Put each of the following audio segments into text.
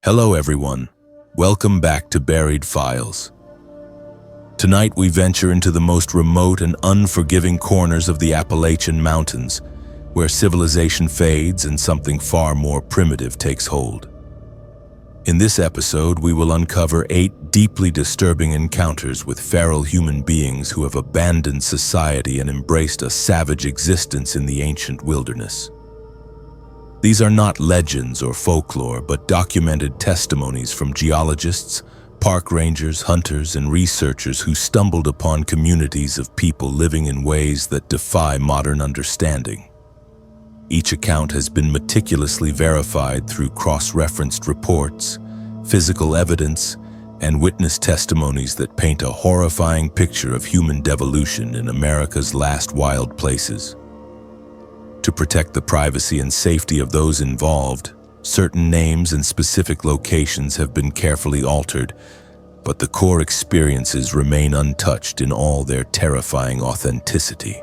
Hello everyone, welcome back to Buried Files. Tonight we venture into the most remote and unforgiving corners of the Appalachian Mountains, where civilization fades and something far more primitive takes hold. In this episode, we will uncover 8 deeply disturbing encounters with feral human beings who have abandoned society and embraced a savage existence in the ancient wilderness. These are not legends or folklore, but documented testimonies from geologists, park rangers, hunters, and researchers who stumbled upon communities of people living in ways that defy modern understanding. Each account has been meticulously verified through cross-referenced reports, physical evidence, and witness testimonies that paint a horrifying picture of human devolution in America's last wild places. To protect the privacy and safety of those involved, certain names and specific locations have been carefully altered, but the core experiences remain untouched in all their terrifying authenticity.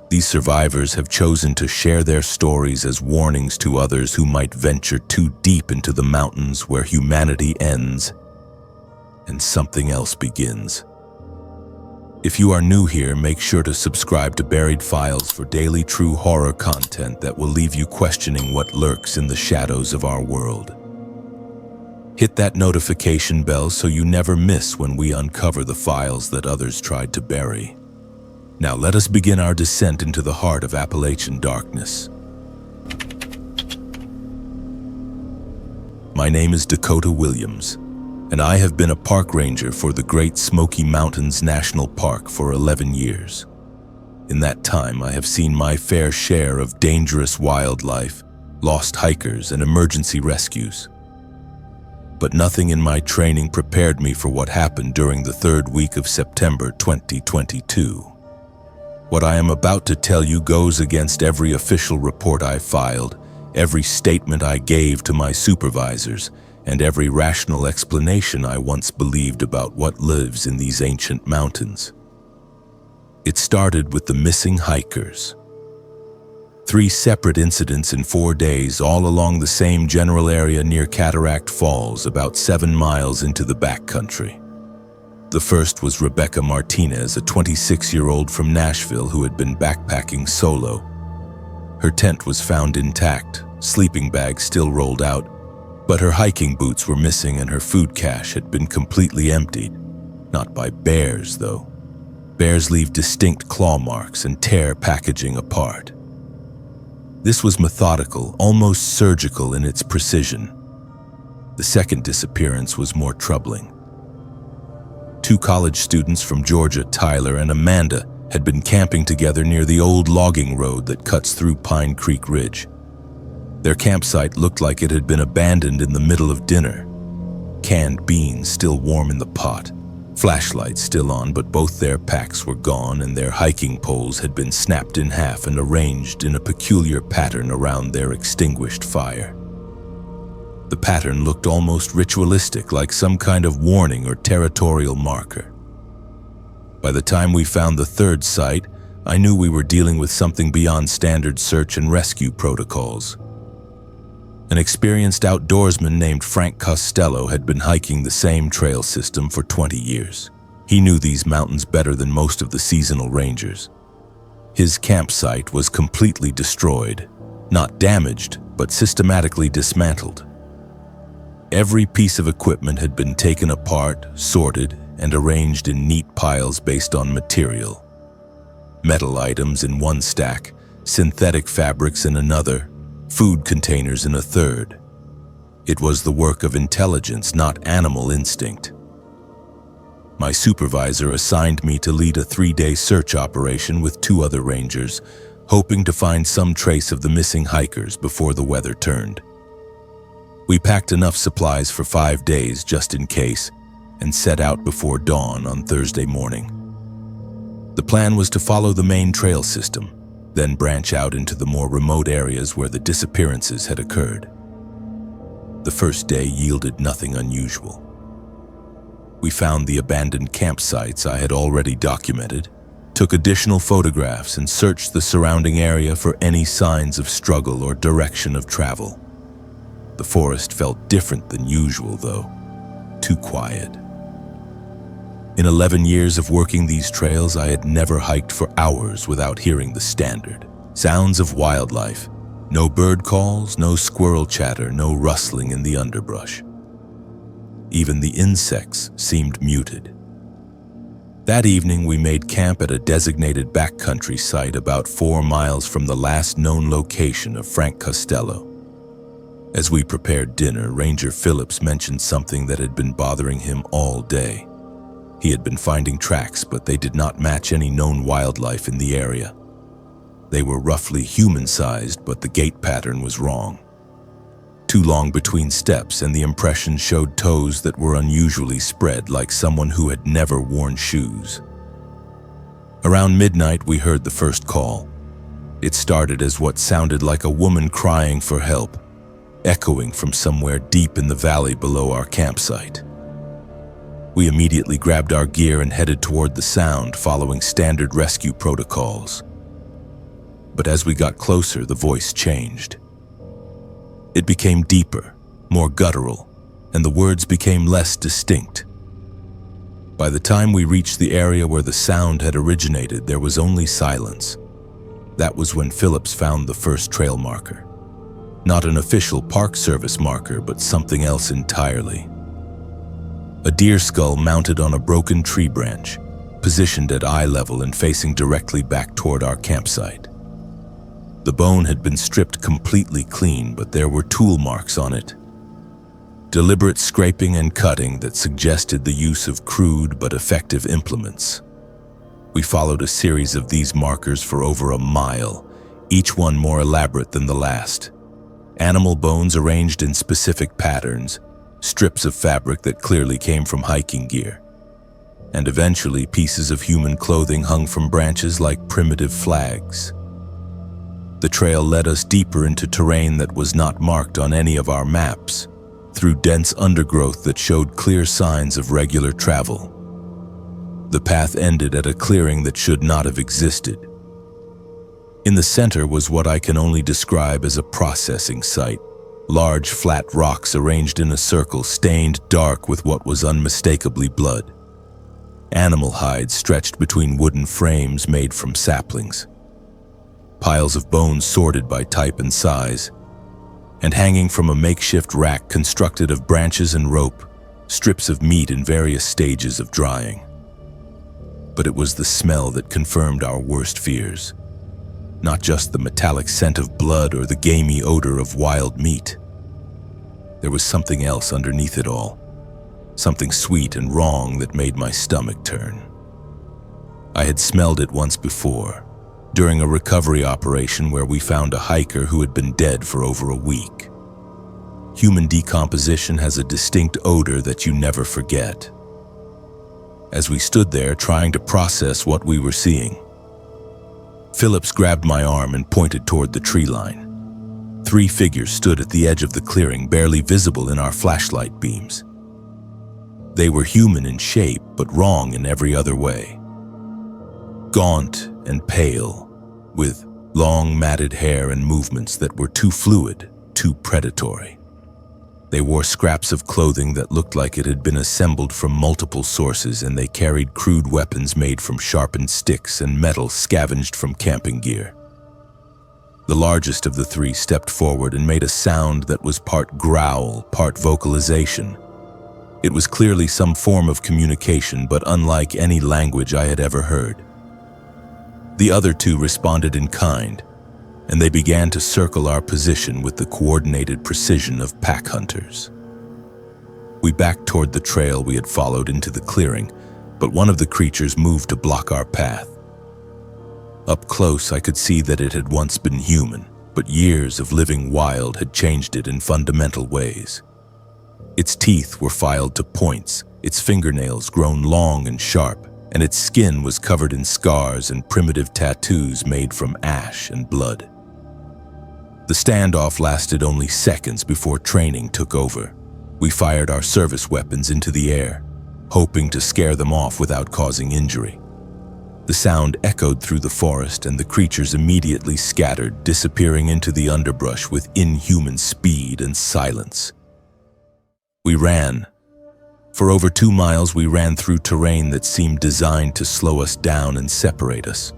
These survivors have chosen to share their stories as warnings to others who might venture too deep into the mountains where humanity ends and something else begins. If you are new here, make sure to subscribe to Buried Files for daily true horror content that will leave you questioning what lurks in the shadows of our world. Hit that notification bell so you never miss when we uncover the files that others tried to bury. Now let us begin our descent into the heart of Appalachian darkness. My name is Dakota Williams, and I have been a park ranger for the Great Smoky Mountains National Park for 11 years. In that time, I have seen my fair share of dangerous wildlife, lost hikers, and emergency rescues. But nothing in my training prepared me for what happened during the 3rd week of September 2022. What I am about to tell you goes against every official report I filed, every statement I gave to my supervisors, and every rational explanation I once believed about what lives in these ancient mountains. It started with the missing hikers. 3 separate incidents in 4 days, all along the same general area near Cataract Falls, about 7 miles into the backcountry. The first was Rebecca Martinez, a 26-year-old from Nashville who had been backpacking solo. Her tent was found intact, sleeping bag still rolled out, but her hiking boots were missing and her food cache had been completely emptied. Not by bears, though. Bears leave distinct claw marks and tear packaging apart. This was methodical, almost surgical in its precision. The second disappearance was more troubling. 2 college students from Georgia, Tyler and Amanda, had been camping together near the old logging road that cuts through Pine Creek Ridge. Their campsite looked like it had been abandoned in the middle of dinner. Canned beans still warm in the pot, flashlights still on, but both their packs were gone and their hiking poles had been snapped in half and arranged in a peculiar pattern around their extinguished fire. The pattern looked almost ritualistic, like some kind of warning or territorial marker. By the time we found the 3rd site, I knew we were dealing with something beyond standard search and rescue protocols. An experienced outdoorsman named Frank Costello had been hiking the same trail system for 20 years. He knew these mountains better than most of the seasonal rangers. His campsite was completely destroyed, not damaged, but systematically dismantled. Every piece of equipment had been taken apart, sorted, and arranged in neat piles based on material. Metal items in one stack, synthetic fabrics in another, food containers in a third. It was the work of intelligence, not animal instinct. My supervisor assigned me to lead a 3-day search operation with 2 other rangers, hoping to find some trace of the missing hikers before the weather turned. We packed enough supplies for 5 days just in case, and set out before dawn on Thursday morning. The plan was to follow the main trail system, then branch out into the more remote areas where the disappearances had occurred. The first day yielded nothing unusual. We found the abandoned campsites I had already documented, took additional photographs, and searched the surrounding area for any signs of struggle or direction of travel. The forest felt different than usual, though. Too quiet. In 11 years of working these trails, I had never hiked for hours without hearing the standard sounds of wildlife. No bird calls, no squirrel chatter, no rustling in the underbrush. Even the insects seemed muted. That evening, we made camp at a designated backcountry site about 4 miles from the last known location of Frank Costello. As we prepared dinner, Ranger Phillips mentioned something that had been bothering him all day. He had been finding tracks, but they did not match any known wildlife in the area. They were roughly human-sized, but the gait pattern was wrong. Too long between steps, and the impression showed toes that were unusually spread, like someone who had never worn shoes. Around midnight, we heard the first call. It started as what sounded like a woman crying for help, echoing from somewhere deep in the valley below our campsite. We immediately grabbed our gear and headed toward the sound, following standard rescue protocols. But as we got closer, the voice changed. It became deeper, more guttural, and the words became less distinct. By the time we reached the area where the sound had originated, there was only silence. That was when Phillips found the first trail marker. Not an official Park Service marker, but something else entirely. A deer skull mounted on a broken tree branch, positioned at eye level and facing directly back toward our campsite. The bone had been stripped completely clean, but there were tool marks on it. Deliberate scraping and cutting that suggested the use of crude but effective implements. We followed a series of these markers for over a mile, each one more elaborate than the last. Animal bones arranged in specific patterns, strips of fabric that clearly came from hiking gear, and eventually pieces of human clothing hung from branches like primitive flags. The trail led us deeper into terrain that was not marked on any of our maps, through dense undergrowth that showed clear signs of regular travel. The path ended at a clearing that should not have existed. In the center was what I can only describe as a processing site. Large, flat rocks arranged in a circle, stained dark with what was unmistakably blood. Animal hides stretched between wooden frames made from saplings. Piles of bones sorted by type and size, and hanging from a makeshift rack constructed of branches and rope, strips of meat in various stages of drying. But it was the smell that confirmed our worst fears. Not just the metallic scent of blood or the gamey odor of wild meat. There was something else underneath it all, something sweet and wrong that made my stomach turn. I had smelled it once before, during a recovery operation where we found a hiker who had been dead for over a week. Human decomposition has a distinct odor that you never forget. As we stood there trying to process what we were seeing, Phillips grabbed my arm and pointed toward the tree line. 3 figures stood at the edge of the clearing, barely visible in our flashlight beams. They were human in shape, but wrong in every other way. Gaunt and pale, with long matted hair and movements that were too fluid, too predatory. They wore scraps of clothing that looked like it had been assembled from multiple sources, and they carried crude weapons made from sharpened sticks and metal scavenged from camping gear. The largest of the 3 stepped forward and made a sound that was part growl, part vocalization. It was clearly some form of communication, but unlike any language I had ever heard. The other 2 responded in kind, and they began to circle our position with the coordinated precision of pack hunters. We backed toward the trail we had followed into the clearing, but one of the creatures moved to block our path. Up close, I could see that it had once been human, but years of living wild had changed it in fundamental ways. Its teeth were filed to points, its fingernails grown long and sharp, and its skin was covered in scars and primitive tattoos made from ash and blood. The standoff lasted only seconds before training took over. We fired our service weapons into the air, hoping to scare them off without causing injury. The sound echoed through the forest, and the creatures immediately scattered, disappearing into the underbrush with inhuman speed and silence. We ran. For over 2 miles, we ran through terrain that seemed designed to slow us down and separate us.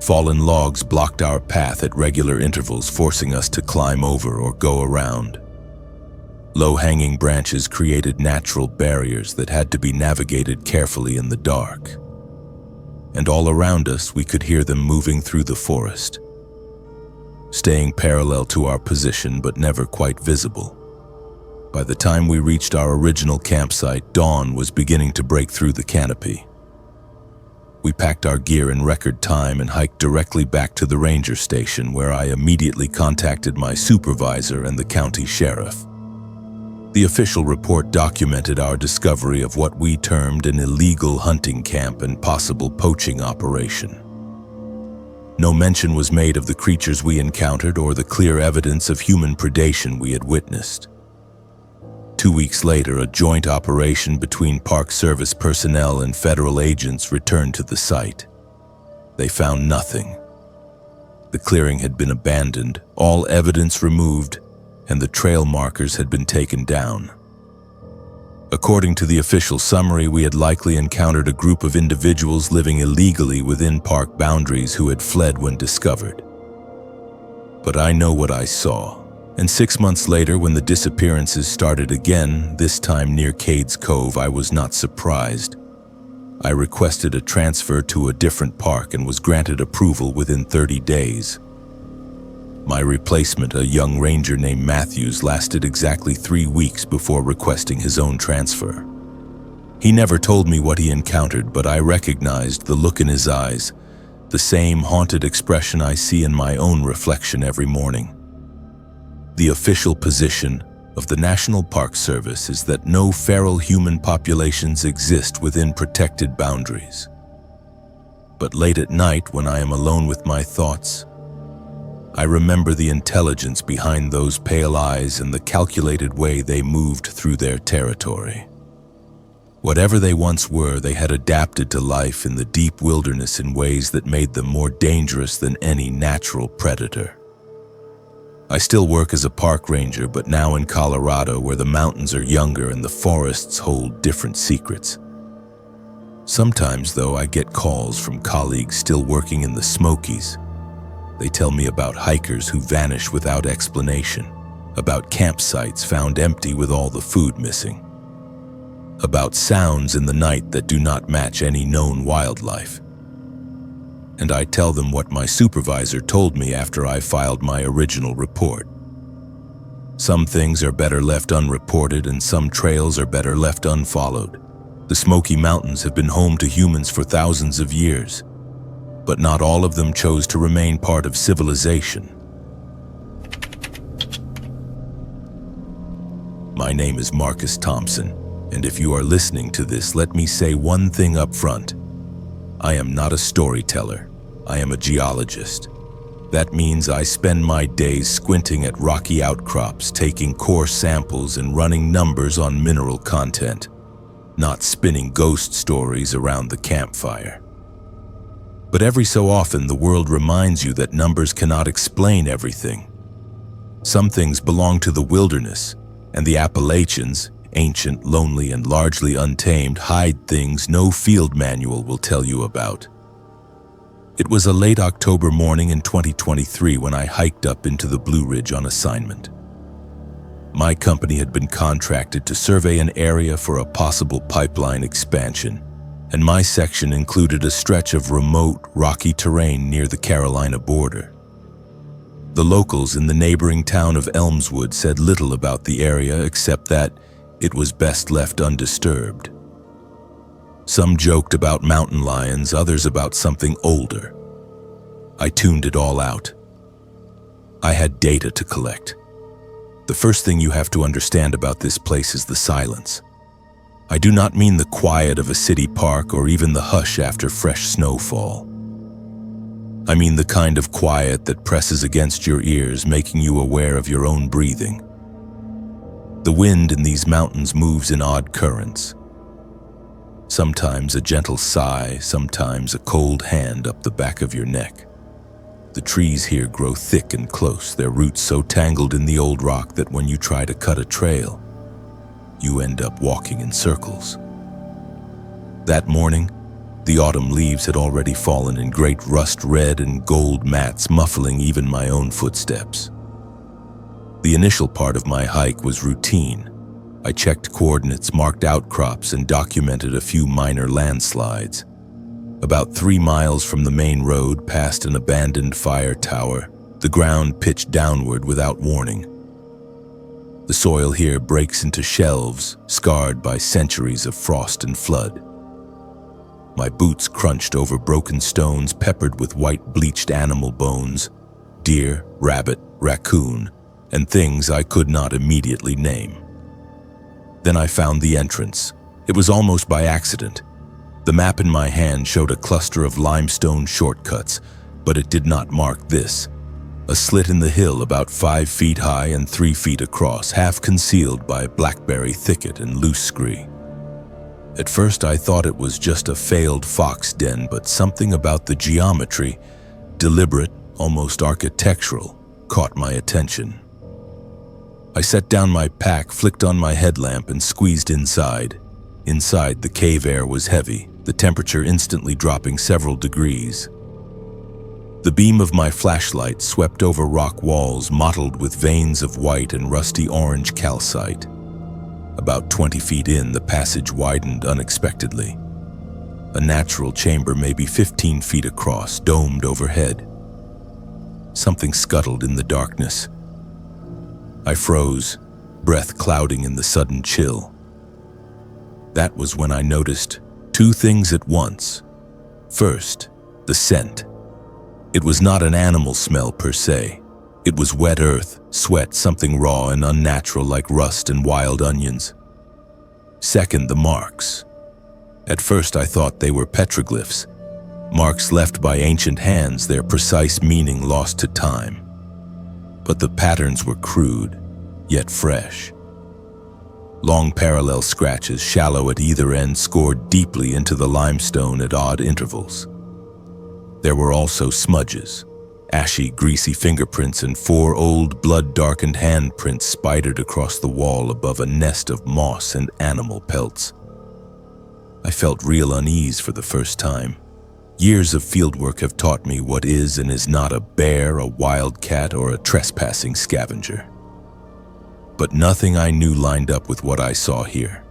Fallen logs blocked our path at regular intervals, forcing us to climb over or go around. Low-hanging branches created natural barriers that had to be navigated carefully in the dark. And all around us, we could hear them moving through the forest, staying parallel to our position but never quite visible. By the time we reached our original campsite, dawn was beginning to break through the canopy. We packed our gear in record time and hiked directly back to the ranger station, where I immediately contacted my supervisor and the county sheriff. The official report documented our discovery of what we termed an illegal hunting camp and possible poaching operation. No mention was made of the creatures we encountered or the clear evidence of human predation we had witnessed. 2 weeks later, a joint operation between Park Service personnel and federal agents returned to the site. They found nothing. The clearing had been abandoned, all evidence removed, and the trail markers had been taken down. According to the official summary, we had likely encountered a group of individuals living illegally within park boundaries who had fled when discovered. But I know what I saw, and 6 months later, when the disappearances started again, this time near Cades Cove, I was not surprised. I requested a transfer to a different park and was granted approval within 30 days. My replacement, a young ranger named Matthews, lasted exactly 3 weeks before requesting his own transfer. He never told me what he encountered, but I recognized the look in his eyes, the same haunted expression I see in my own reflection every morning. The official position of the National Park Service is that no feral human populations exist within protected boundaries. But late at night, when I am alone with my thoughts, I remember the intelligence behind those pale eyes and the calculated way they moved through their territory. Whatever they once were, they had adapted to life in the deep wilderness in ways that made them more dangerous than any natural predator. I still work as a park ranger, but now in Colorado, where the mountains are younger and the forests hold different secrets. Sometimes, though, I get calls from colleagues still working in the Smokies. They tell me about hikers who vanish without explanation, about campsites found empty with all the food missing, about sounds in the night that do not match any known wildlife. And I tell them what my supervisor told me after I filed my original report. Some things are better left unreported, and some trails are better left unfollowed. The Smoky Mountains have been home to humans for thousands of years, but not all of them chose to remain part of civilization. My name is Marcus Thompson, and if you are listening to this, let me say one thing up front. I am not a storyteller. I am a geologist. That means I spend my days squinting at rocky outcrops, taking core samples and running numbers on mineral content, not spinning ghost stories around the campfire. But every so often, the world reminds you that numbers cannot explain everything. Some things belong to the wilderness, and the Appalachians, ancient, lonely, and largely untamed, hide things no field manual will tell you about. It was a late October morning in 2023 when I hiked up into the Blue Ridge on assignment. My company had been contracted to survey an area for a possible pipeline expansion, and my section included a stretch of remote, rocky terrain near the Carolina border. The locals in the neighboring town of Elmswood said little about the area except that it was best left undisturbed. Some joked about mountain lions, others about something older. I tuned it all out. I had data to collect. The first thing you have to understand about this place is the silence. I do not mean the quiet of a city park or even the hush after fresh snowfall. I mean the kind of quiet that presses against your ears, making you aware of your own breathing. The wind in these mountains moves in odd currents. Sometimes a gentle sigh, sometimes a cold hand up the back of your neck. The trees here grow thick and close, their roots so tangled in the old rock that when you try to cut a trail, you end up walking in circles. That morning, the autumn leaves had already fallen in great rust red and gold mats, muffling even my own footsteps. The initial part of my hike was routine. I checked coordinates, marked outcrops, and documented a few minor landslides. About 3 miles from the main road, past an abandoned fire tower, the ground pitched downward without warning. The soil here breaks into shelves, scarred by centuries of frost and flood. My boots crunched over broken stones peppered with white bleached animal bones, deer, rabbit, raccoon, and things I could not immediately name. Then I found the entrance. It was almost by accident. The map in my hand showed a cluster of limestone shortcuts, but it did not mark this. A slit in the hill about 5 feet high and 3 feet across, half concealed by blackberry thicket and loose scree. At first I thought it was just a failed fox den, but something about the geometry, deliberate, almost architectural, caught my attention. I set down my pack, flicked on my headlamp, and squeezed inside. Inside, the cave air was heavy, the temperature instantly dropping several degrees. The beam of my flashlight swept over rock walls mottled with veins of white and rusty orange calcite. About 20 feet in, the passage widened unexpectedly. A natural chamber maybe 15 feet across, domed overhead. Something scuttled in the darkness. I froze, breath clouding in the sudden chill. That was when I noticed 2 things at once. First, the scent. It was not an animal smell per se. It was wet earth, sweat, something raw and unnatural like rust and wild onions. Second, the marks. At first I thought they were petroglyphs, marks left by ancient hands, their precise meaning lost to time. But the patterns were crude, yet fresh. Long parallel scratches, shallow at either end, scored deeply into the limestone at odd intervals. There were also smudges, ashy, greasy fingerprints, and 4 old, blood-darkened handprints spidered across the wall above a nest of moss and animal pelts. I felt real unease for the first time. Years of fieldwork have taught me what is and is not a bear, a wildcat, or a trespassing scavenger. But nothing I knew lined up with what I saw here.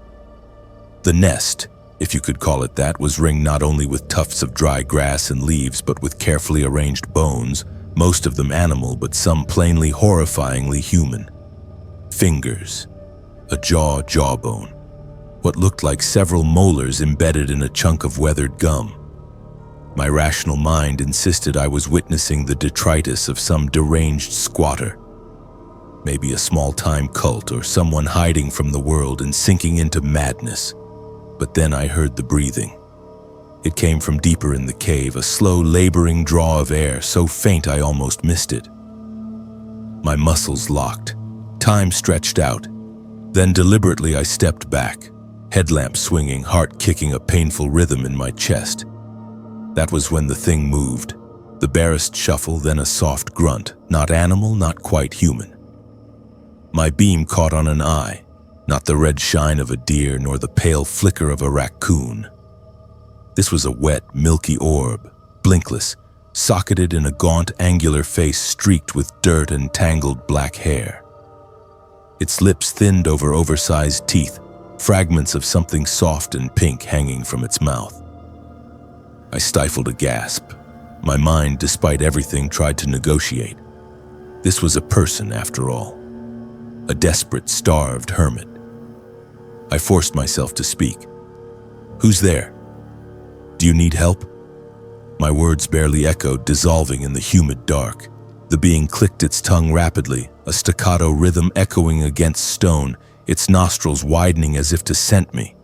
The nest, if you could call it that, was ringed not only with tufts of dry grass and leaves, but with carefully arranged bones, most of them animal, but some plainly horrifyingly human. Fingers, a jawbone, what looked like several molars embedded in a chunk of weathered gum. My rational mind insisted I was witnessing the detritus of some deranged squatter. Maybe a small-time cult or someone hiding from the world and sinking into madness. But then I heard the breathing. It came from deeper in the cave, a slow, laboring draw of air, so faint I almost missed it. My muscles locked, time stretched out. Then deliberately I stepped back, headlamp swinging, heart kicking a painful rhythm in my chest. That was when the thing moved. The barest shuffle, then a soft grunt, not animal, not quite human. My beam caught on an eye, not the red shine of a deer nor the pale flicker of a raccoon. This was a wet, milky orb, blinkless, socketed in a gaunt, angular face streaked with dirt and tangled black hair. Its lips thinned over oversized teeth, fragments of something soft and pink hanging from its mouth. I stifled a gasp. My mind, despite everything, tried to negotiate. This was a person, after all. A desperate, starved hermit. I forced myself to speak. "Who's there? Do you need help?" My words barely echoed, dissolving in the humid dark. The being clicked its tongue rapidly, a staccato rhythm echoing against stone, its nostrils widening as if to scent me.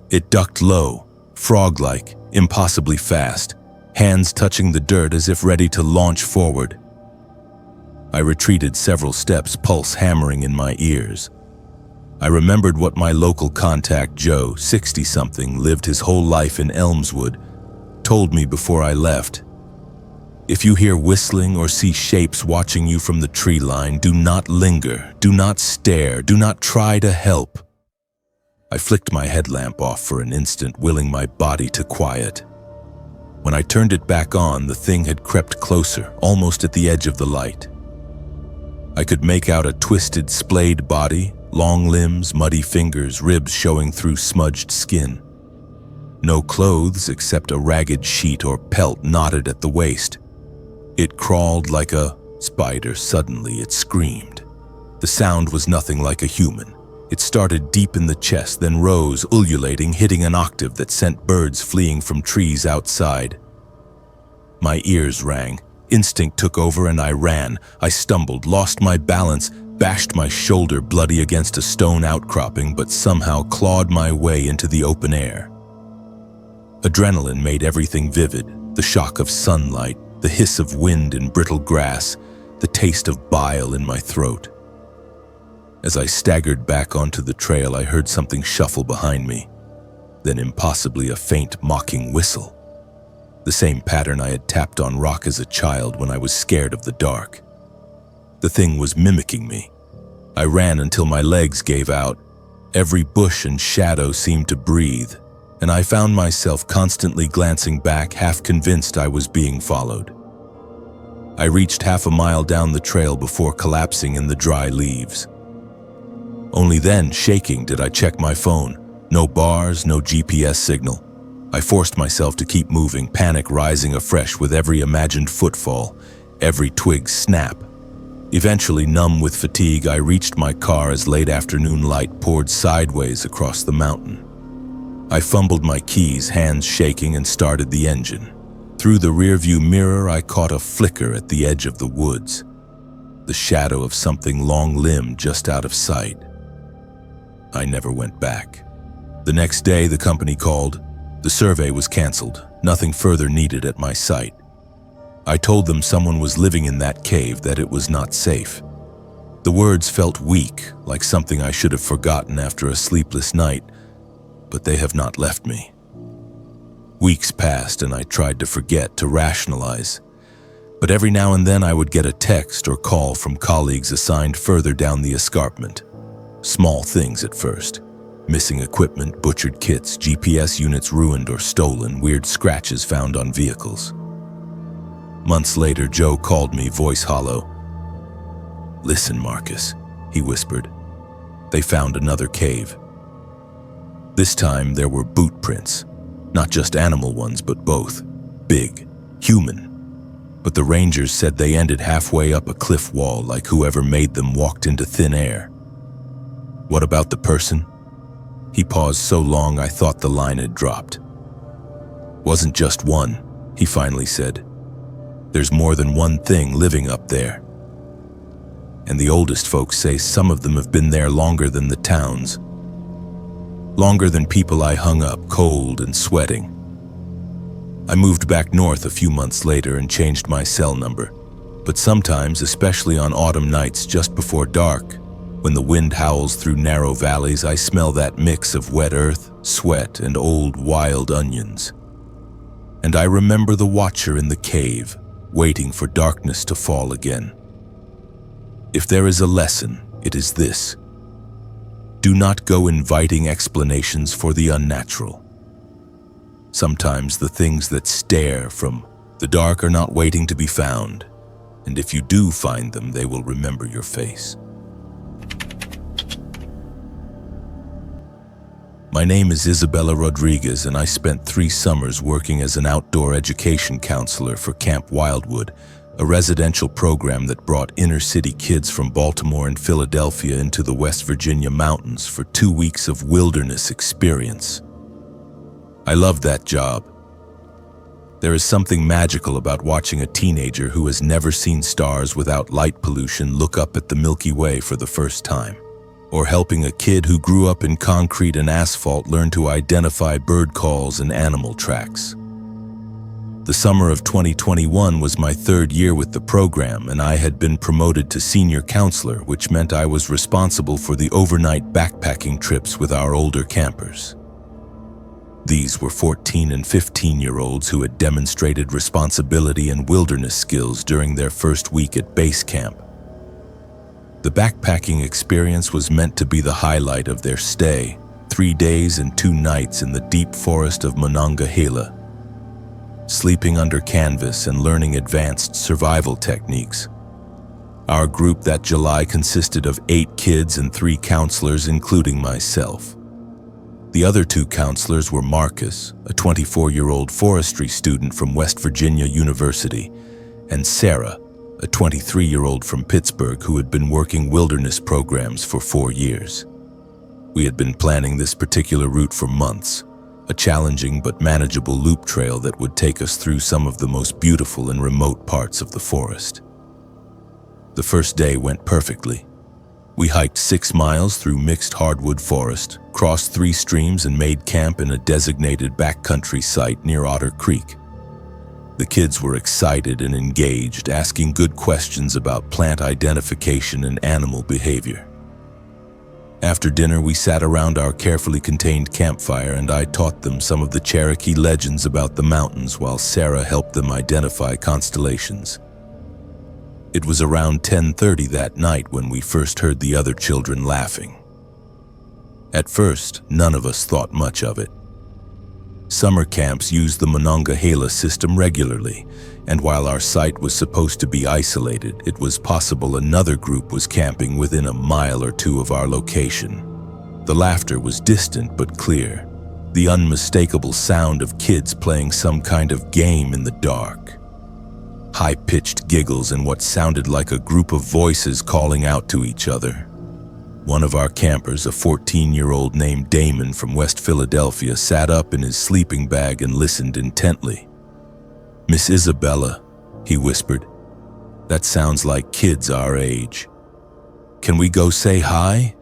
It ducked low, frog-like, impossibly fast, hands touching the dirt as if ready to launch forward. I retreated several steps, pulse hammering in my ears. I remembered what my local contact Joe, 60-something, lived his whole life in Elmswood, told me before I left. If you hear whistling or see shapes watching you from the tree line, do not linger, do not stare, do not try to help. I flicked my headlamp off for an instant, willing my body to quiet. When I turned it back on, the thing had crept closer, almost at the edge of the light. I could make out a twisted, splayed body, long limbs, muddy fingers, ribs showing through smudged skin. No clothes except a ragged sheet or pelt knotted at the waist. It crawled like a spider. Suddenly it screamed. The sound was nothing like a human. It started deep in the chest, then rose, ululating, hitting an octave that sent birds fleeing from trees outside. My ears rang. Instinct took over and I ran. I stumbled, lost my balance, bashed my shoulder bloody against a stone outcropping, but somehow clawed my way into the open air. Adrenaline made everything vivid, the shock of sunlight, the hiss of wind in brittle grass, the taste of bile in my throat. As I staggered back onto the trail, I heard something shuffle behind me, then impossibly a faint, mocking whistle. The same pattern I had tapped on rock as a child when I was scared of the dark. The thing was mimicking me. I ran until my legs gave out. Every bush and shadow seemed to breathe, and I found myself constantly glancing back, half convinced I was being followed. I reached half a mile down the trail before collapsing in the dry leaves. Only then, shaking, did I check my phone. No bars, no GPS signal. I forced myself to keep moving, panic rising afresh with every imagined footfall, every twig snap. Eventually, numb with fatigue, I reached my car as late afternoon light poured sideways across the mountain. I fumbled my keys, hands shaking, and started the engine. Through the rearview mirror, I caught a flicker at the edge of the woods, the shadow of something long-limbed just out of sight. I never went back. The next day, the company called. The survey was canceled, nothing further needed at my site. I told them someone was living in that cave, that it was not safe. The words felt weak, like something I should have forgotten after a sleepless night, but they have not left me. Weeks passed and I tried to forget, to rationalize. But every now and then I would get a text or call from colleagues assigned further down the escarpment. Small things at first. Missing equipment, butchered kits, GPS units ruined or stolen, weird scratches found on vehicles. Months later, Joe called me, voice hollow. "Listen, Marcus," he whispered. "They found another cave. This time there were boot prints, not just animal ones, but both. Big, human. But the rangers said they ended halfway up a cliff wall, like whoever made them walked into thin air." "What about the person?" He paused so long I thought the line had dropped. "Wasn't just one," he finally said. "There's more than one thing living up there. And the oldest folks say some of them have been there longer than the towns. Longer than people I hung up, cold and sweating." I moved back north a few months later and changed my cell number. But sometimes, especially on autumn nights just before dark, when the wind howls through narrow valleys, I smell that mix of wet earth, sweat, and old wild onions. And I remember the watcher in the cave, waiting for darkness to fall again. If there is a lesson, it is this: do not go inviting explanations for the unnatural. Sometimes the things that stare from the dark are not waiting to be found, and if you do find them, they will remember your face. My name is Isabella Rodriguez, and I spent 3 summers working as an outdoor education counselor for Camp Wildwood, a residential program that brought inner-city kids from Baltimore and Philadelphia into the West Virginia mountains for 2 weeks of wilderness experience. I loved that job. There is something magical about watching a teenager who has never seen stars without light pollution look up at the Milky Way for the first time, or helping a kid who grew up in concrete and asphalt learn to identify bird calls and animal tracks. The summer of 2021 was my third year with the program, and I had been promoted to senior counselor, which meant I was responsible for the overnight backpacking trips with our older campers. These were 14 and 15-year-olds who had demonstrated responsibility and wilderness skills during their first week at base camp. The backpacking experience was meant to be the highlight of their stay, 3 days and 2 nights in the deep forest of Monongahela. Sleeping under canvas and learning advanced survival techniques. Our group that July consisted of 8 kids and 3 counselors, including myself. The other 2 counselors were Marcus, a 24-year-old forestry student from West Virginia University, and Sarah, a 23-year-old from Pittsburgh who had been working wilderness programs for 4 years. We had been planning this particular route for months, a challenging but manageable loop trail that would take us through some of the most beautiful and remote parts of the forest. The first day went perfectly. We hiked 6 miles through mixed hardwood forest, crossed 3 streams, and made camp in a designated backcountry site near Otter Creek. The kids were excited and engaged, asking good questions about plant identification and animal behavior. After dinner, we sat around our carefully contained campfire, and I taught them some of the Cherokee legends about the mountains while Sarah helped them identify constellations. It was around 10:30 that night when we first heard the other children laughing. At first, none of us thought much of it. Summer camps use the Monongahela system regularly, and while our site was supposed to be isolated, it was possible another group was camping within a mile or 2 of our location. The laughter was distant but clear, the unmistakable sound of kids playing some kind of game in the dark. High-pitched giggles and what sounded like a group of voices calling out to each other. One of our campers, a 14-year-old named Damon from West Philadelphia, sat up in his sleeping bag and listened intently. "Miss Isabella," he whispered, "that sounds like kids our age. Can we go say hi?"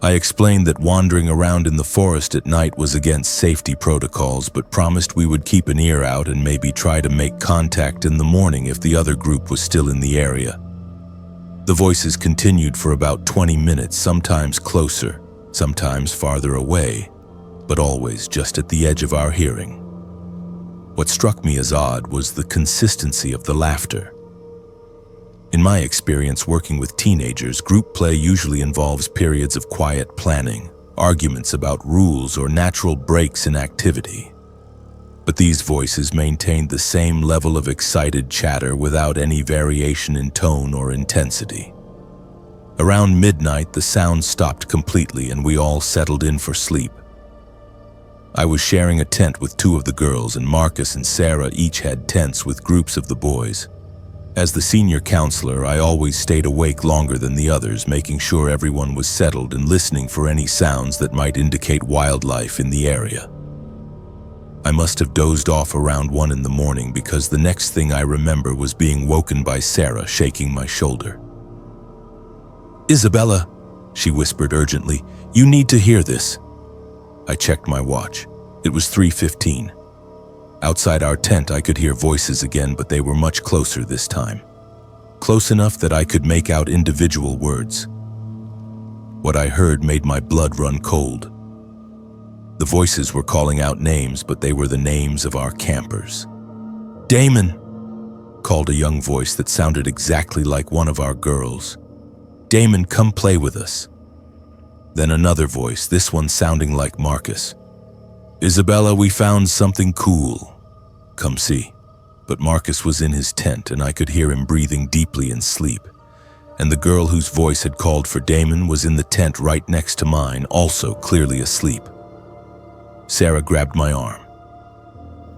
I explained that wandering around in the forest at night was against safety protocols, but promised we would keep an ear out and maybe try to make contact in the morning if the other group was still in the area. The voices continued for about 20 minutes, sometimes closer, sometimes farther away, but always just at the edge of our hearing. What struck me as odd was the consistency of the laughter. In my experience working with teenagers, group play usually involves periods of quiet planning, arguments about rules, or natural breaks in activity. But these voices maintained the same level of excited chatter without any variation in tone or intensity. Around midnight, the sound stopped completely and we all settled in for sleep. I was sharing a tent with 2 of the girls, and Marcus and Sarah each had tents with groups of the boys. As the senior counselor, I always stayed awake longer than the others, making sure everyone was settled and listening for any sounds that might indicate wildlife in the area. I must have dozed off around 1 in the morning because the next thing I remember was being woken by Sarah shaking my shoulder. "Isabella," she whispered urgently, "you need to hear this." I checked my watch. It was 3:15. Outside our tent, I could hear voices again, but they were much closer this time. Close enough that I could make out individual words. What I heard made my blood run cold. The voices were calling out names, but they were the names of our campers. "Damon," called a young voice that sounded exactly like one of our girls. "Damon, come play with us." Then another voice, this one sounding like Marcus. "Isabella, we found something cool. Come see." But Marcus was in his tent and I could hear him breathing deeply in sleep. And the girl whose voice had called for Damon was in the tent right next to mine, also clearly asleep. Sarah grabbed my arm.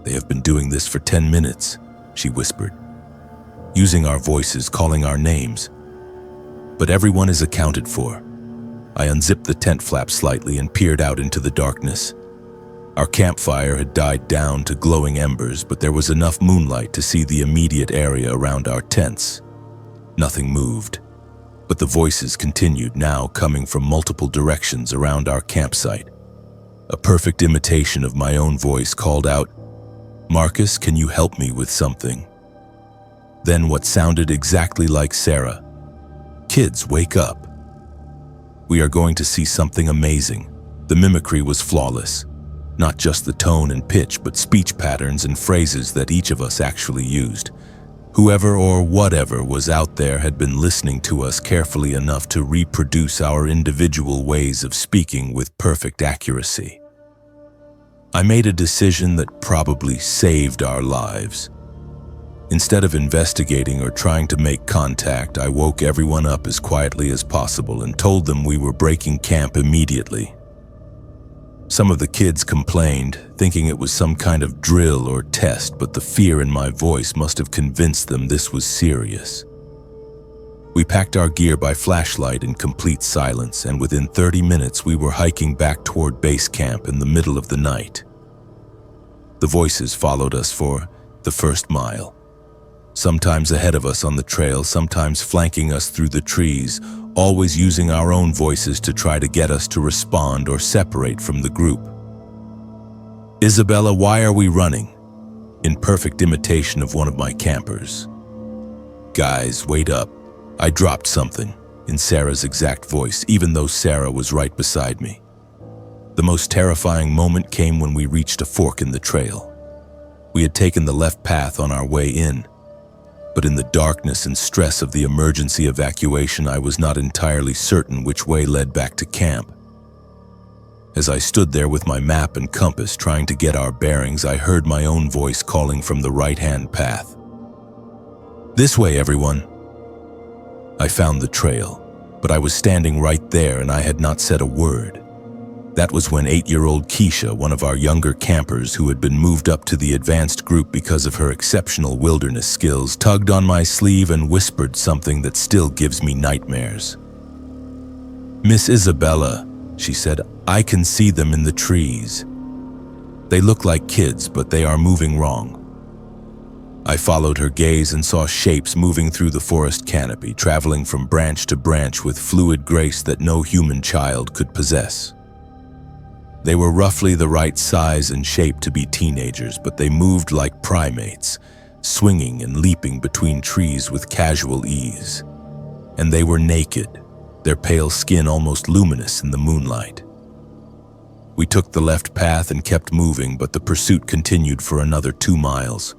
"They have been doing this for 10 minutes, she whispered, using our voices, calling our names. But everyone is accounted for. I unzipped the tent flap slightly and peered out into the darkness. Our campfire had died down to glowing embers, but there was enough moonlight to see the immediate area around our tents. Nothing moved, but the voices continued, now coming from multiple directions around our campsite. A perfect imitation of my own voice called out, "Marcus, can you help me with something?" Then what sounded exactly like Sarah. "Kids, wake up. We are going to see something amazing." The mimicry was flawless. Not just the tone and pitch, but speech patterns and phrases that each of us actually used. Whoever or whatever was out there had been listening to us carefully enough to reproduce our individual ways of speaking with perfect accuracy. I made a decision that probably saved our lives. Instead of investigating or trying to make contact, I woke everyone up as quietly as possible and told them we were breaking camp immediately. Some of the kids complained, thinking it was some kind of drill or test, but the fear in my voice must have convinced them this was serious. We packed our gear by flashlight in complete silence, and within 30 minutes we were hiking back toward base camp in the middle of the night. The voices followed us for the first mile, sometimes ahead of us on the trail, sometimes flanking us through the trees, always using our own voices to try to get us to respond or separate from the group. "Isabella, why are we running?" in perfect imitation of one of my campers. "Guys, wait up. I dropped something," in Sarah's exact voice, even though Sarah was right beside me. The most terrifying moment came when we reached a fork in the trail. We had taken the left path on our way in, but in the darkness and stress of the emergency evacuation, I was not entirely certain which way led back to camp. As I stood there with my map and compass trying to get our bearings, I heard my own voice calling from the right-hand path. "This way, everyone." I found the trail, but I was standing right there and I had not said a word. That was when 8-year-old Keisha, one of our younger campers who had been moved up to the advanced group because of her exceptional wilderness skills, tugged on my sleeve and whispered something that still gives me nightmares. "Miss Isabella," she said, "I can see them in the trees. They look like kids, but they are moving wrong." I followed her gaze and saw shapes moving through the forest canopy, traveling from branch to branch with fluid grace that no human child could possess. They were roughly the right size and shape to be teenagers, but they moved like primates, swinging and leaping between trees with casual ease. And they were naked, their pale skin almost luminous in the moonlight. We took the left path and kept moving, but the pursuit continued for another 2 miles.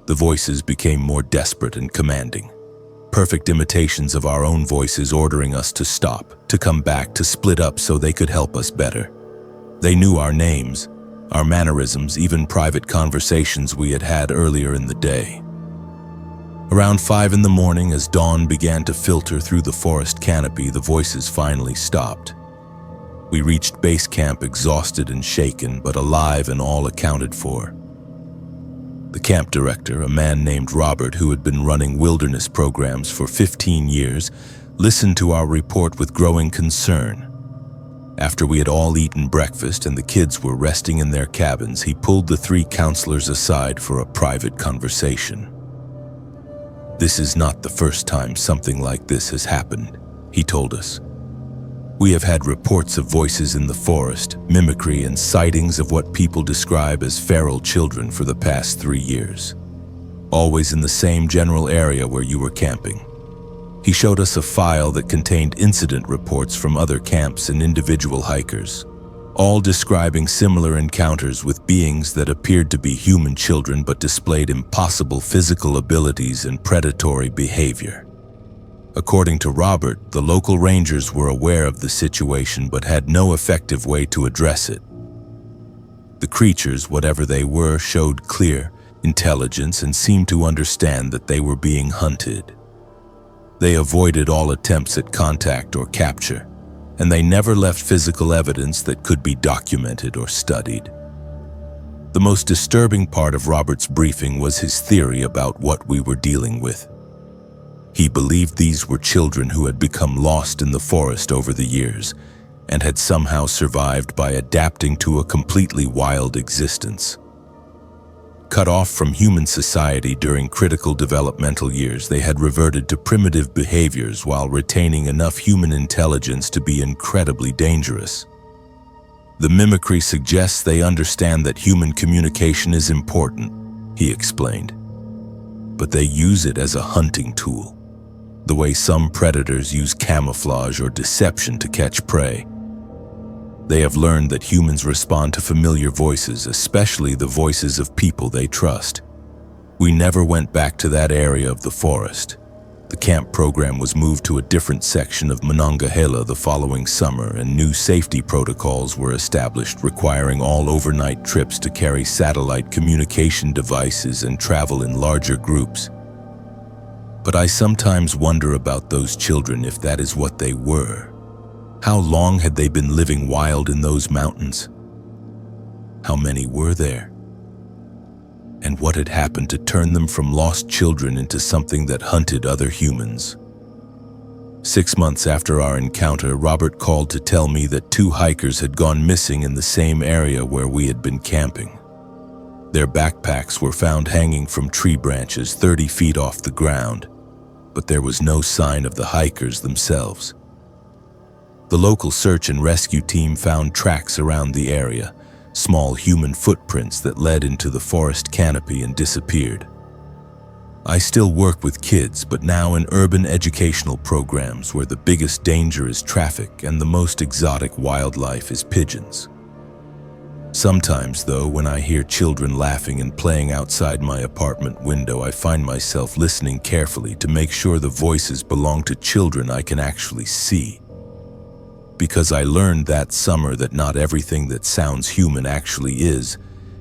The voices became more desperate and commanding, perfect imitations of our own voices ordering us to stop, to come back, to split up so they could help us better. They knew our names, our mannerisms, even private conversations we had had earlier in the day. Around 5 in the morning, as dawn began to filter through the forest canopy, the voices finally stopped. We reached base camp exhausted and shaken, but alive and all accounted for. The camp director, a man named Robert who had been running wilderness programs for 15 years, listened to our report with growing concern. After we had all eaten breakfast and the kids were resting in their cabins, he pulled the 3 counselors aside for a private conversation. "This is not the first time something like this has happened," he told us. "We have had reports of voices in the forest, mimicry, and sightings of what people describe as feral children for the past 3 years. Always in the same general area where you were camping." He showed us a file that contained incident reports from other camps and individual hikers, all describing similar encounters with beings that appeared to be human children but displayed impossible physical abilities and predatory behavior. According to Robert, the local rangers were aware of the situation but had no effective way to address it. The creatures, whatever they were, showed clear intelligence and seemed to understand that they were being hunted. They avoided all attempts at contact or capture, and they never left physical evidence that could be documented or studied. The most disturbing part of Robert's briefing was his theory about what we were dealing with. He believed these were children who had become lost in the forest over the years and had somehow survived by adapting to a completely wild existence. Cut off from human society during critical developmental years, they had reverted to primitive behaviors while retaining enough human intelligence to be incredibly dangerous. The mimicry suggests they understand that human communication is important, he explained. But they use it as a hunting tool, the way some predators use camouflage or deception to catch prey. They have learned that humans respond to familiar voices, especially the voices of people they trust. We never went back to that area of the forest. The camp program was moved to a different section of Monongahela the following summer, and new safety protocols were established requiring all overnight trips to carry satellite communication devices and travel in larger groups. But I sometimes wonder about those children, if that is what they were. How long had they been living wild in those mountains? How many were there? And what had happened to turn them from lost children into something that hunted other humans? 6 months after our encounter, Robert called to tell me that 2 hikers had gone missing in the same area where we had been camping. Their backpacks were found hanging from tree branches 30 feet off the ground, but there was no sign of the hikers themselves. The local search and rescue team found tracks around the area, small human footprints that led into the forest canopy and disappeared. I still work with kids, but now in urban educational programs where the biggest danger is traffic and the most exotic wildlife is pigeons. Sometimes, though, when I hear children laughing and playing outside my apartment window, I find myself listening carefully to make sure the voices belong to children I can actually see. Because I learned that summer that not everything that sounds human actually is,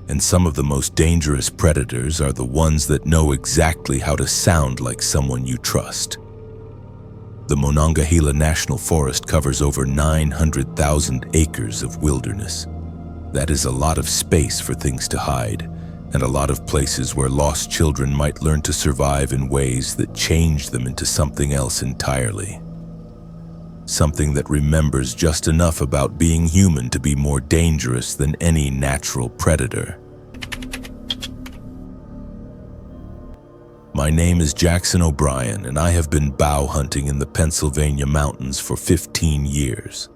and some of the most dangerous predators are the ones that know exactly how to sound like someone you trust. The Monongahela National Forest covers over 900,000 acres of wilderness. That is a lot of space for things to hide, and a lot of places where lost children might learn to survive in ways that change them into something else entirely. Something that remembers just enough about being human to be more dangerous than any natural predator. My name is Jackson O'Brien, and I have been bow hunting in the Pennsylvania mountains for 15 years.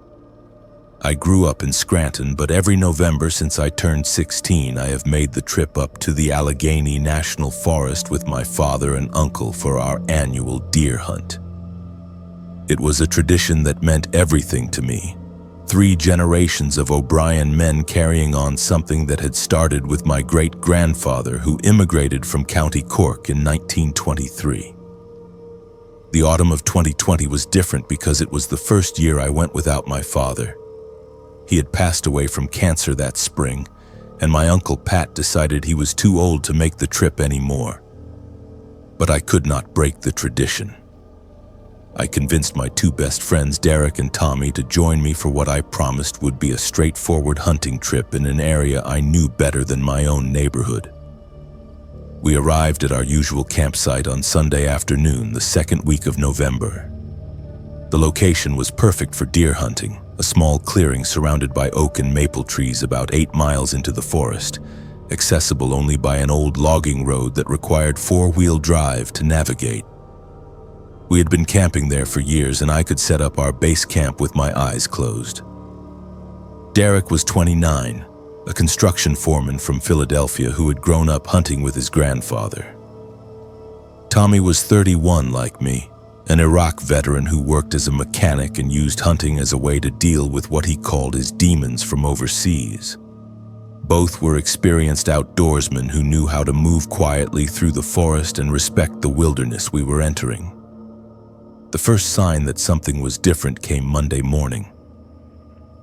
I grew up in Scranton, but every November since I turned 16, I have made the trip up to the Allegheny National Forest with my father and uncle for our annual deer hunt. It was a tradition that meant everything to me. 3 generations of O'Brien men carrying on something that had started with my great-grandfather, who immigrated from County Cork in 1923. The autumn of 2020 was different because it was the first year I went without my father. He had passed away from cancer that spring, and my Uncle Pat decided he was too old to make the trip anymore. But I could not break the tradition. I convinced my 2 best friends, Derek and Tommy, to join me for what I promised would be a straightforward hunting trip in an area I knew better than my own neighborhood. We arrived at our usual campsite on Sunday afternoon, the 2nd week of November. The location was perfect for deer hunting, a small clearing surrounded by oak and maple trees about 8 miles into the forest, accessible only by an old logging road that required 4-wheel drive to navigate. We had been camping there for years, and I could set up our base camp with my eyes closed. Derek was 29, a construction foreman from Philadelphia who had grown up hunting with his grandfather. Tommy was 31 like me, an Iraq veteran who worked as a mechanic and used hunting as a way to deal with what he called his demons from overseas. Both were experienced outdoorsmen who knew how to move quietly through the forest and respect the wilderness we were entering. The first sign that something was different came Monday morning.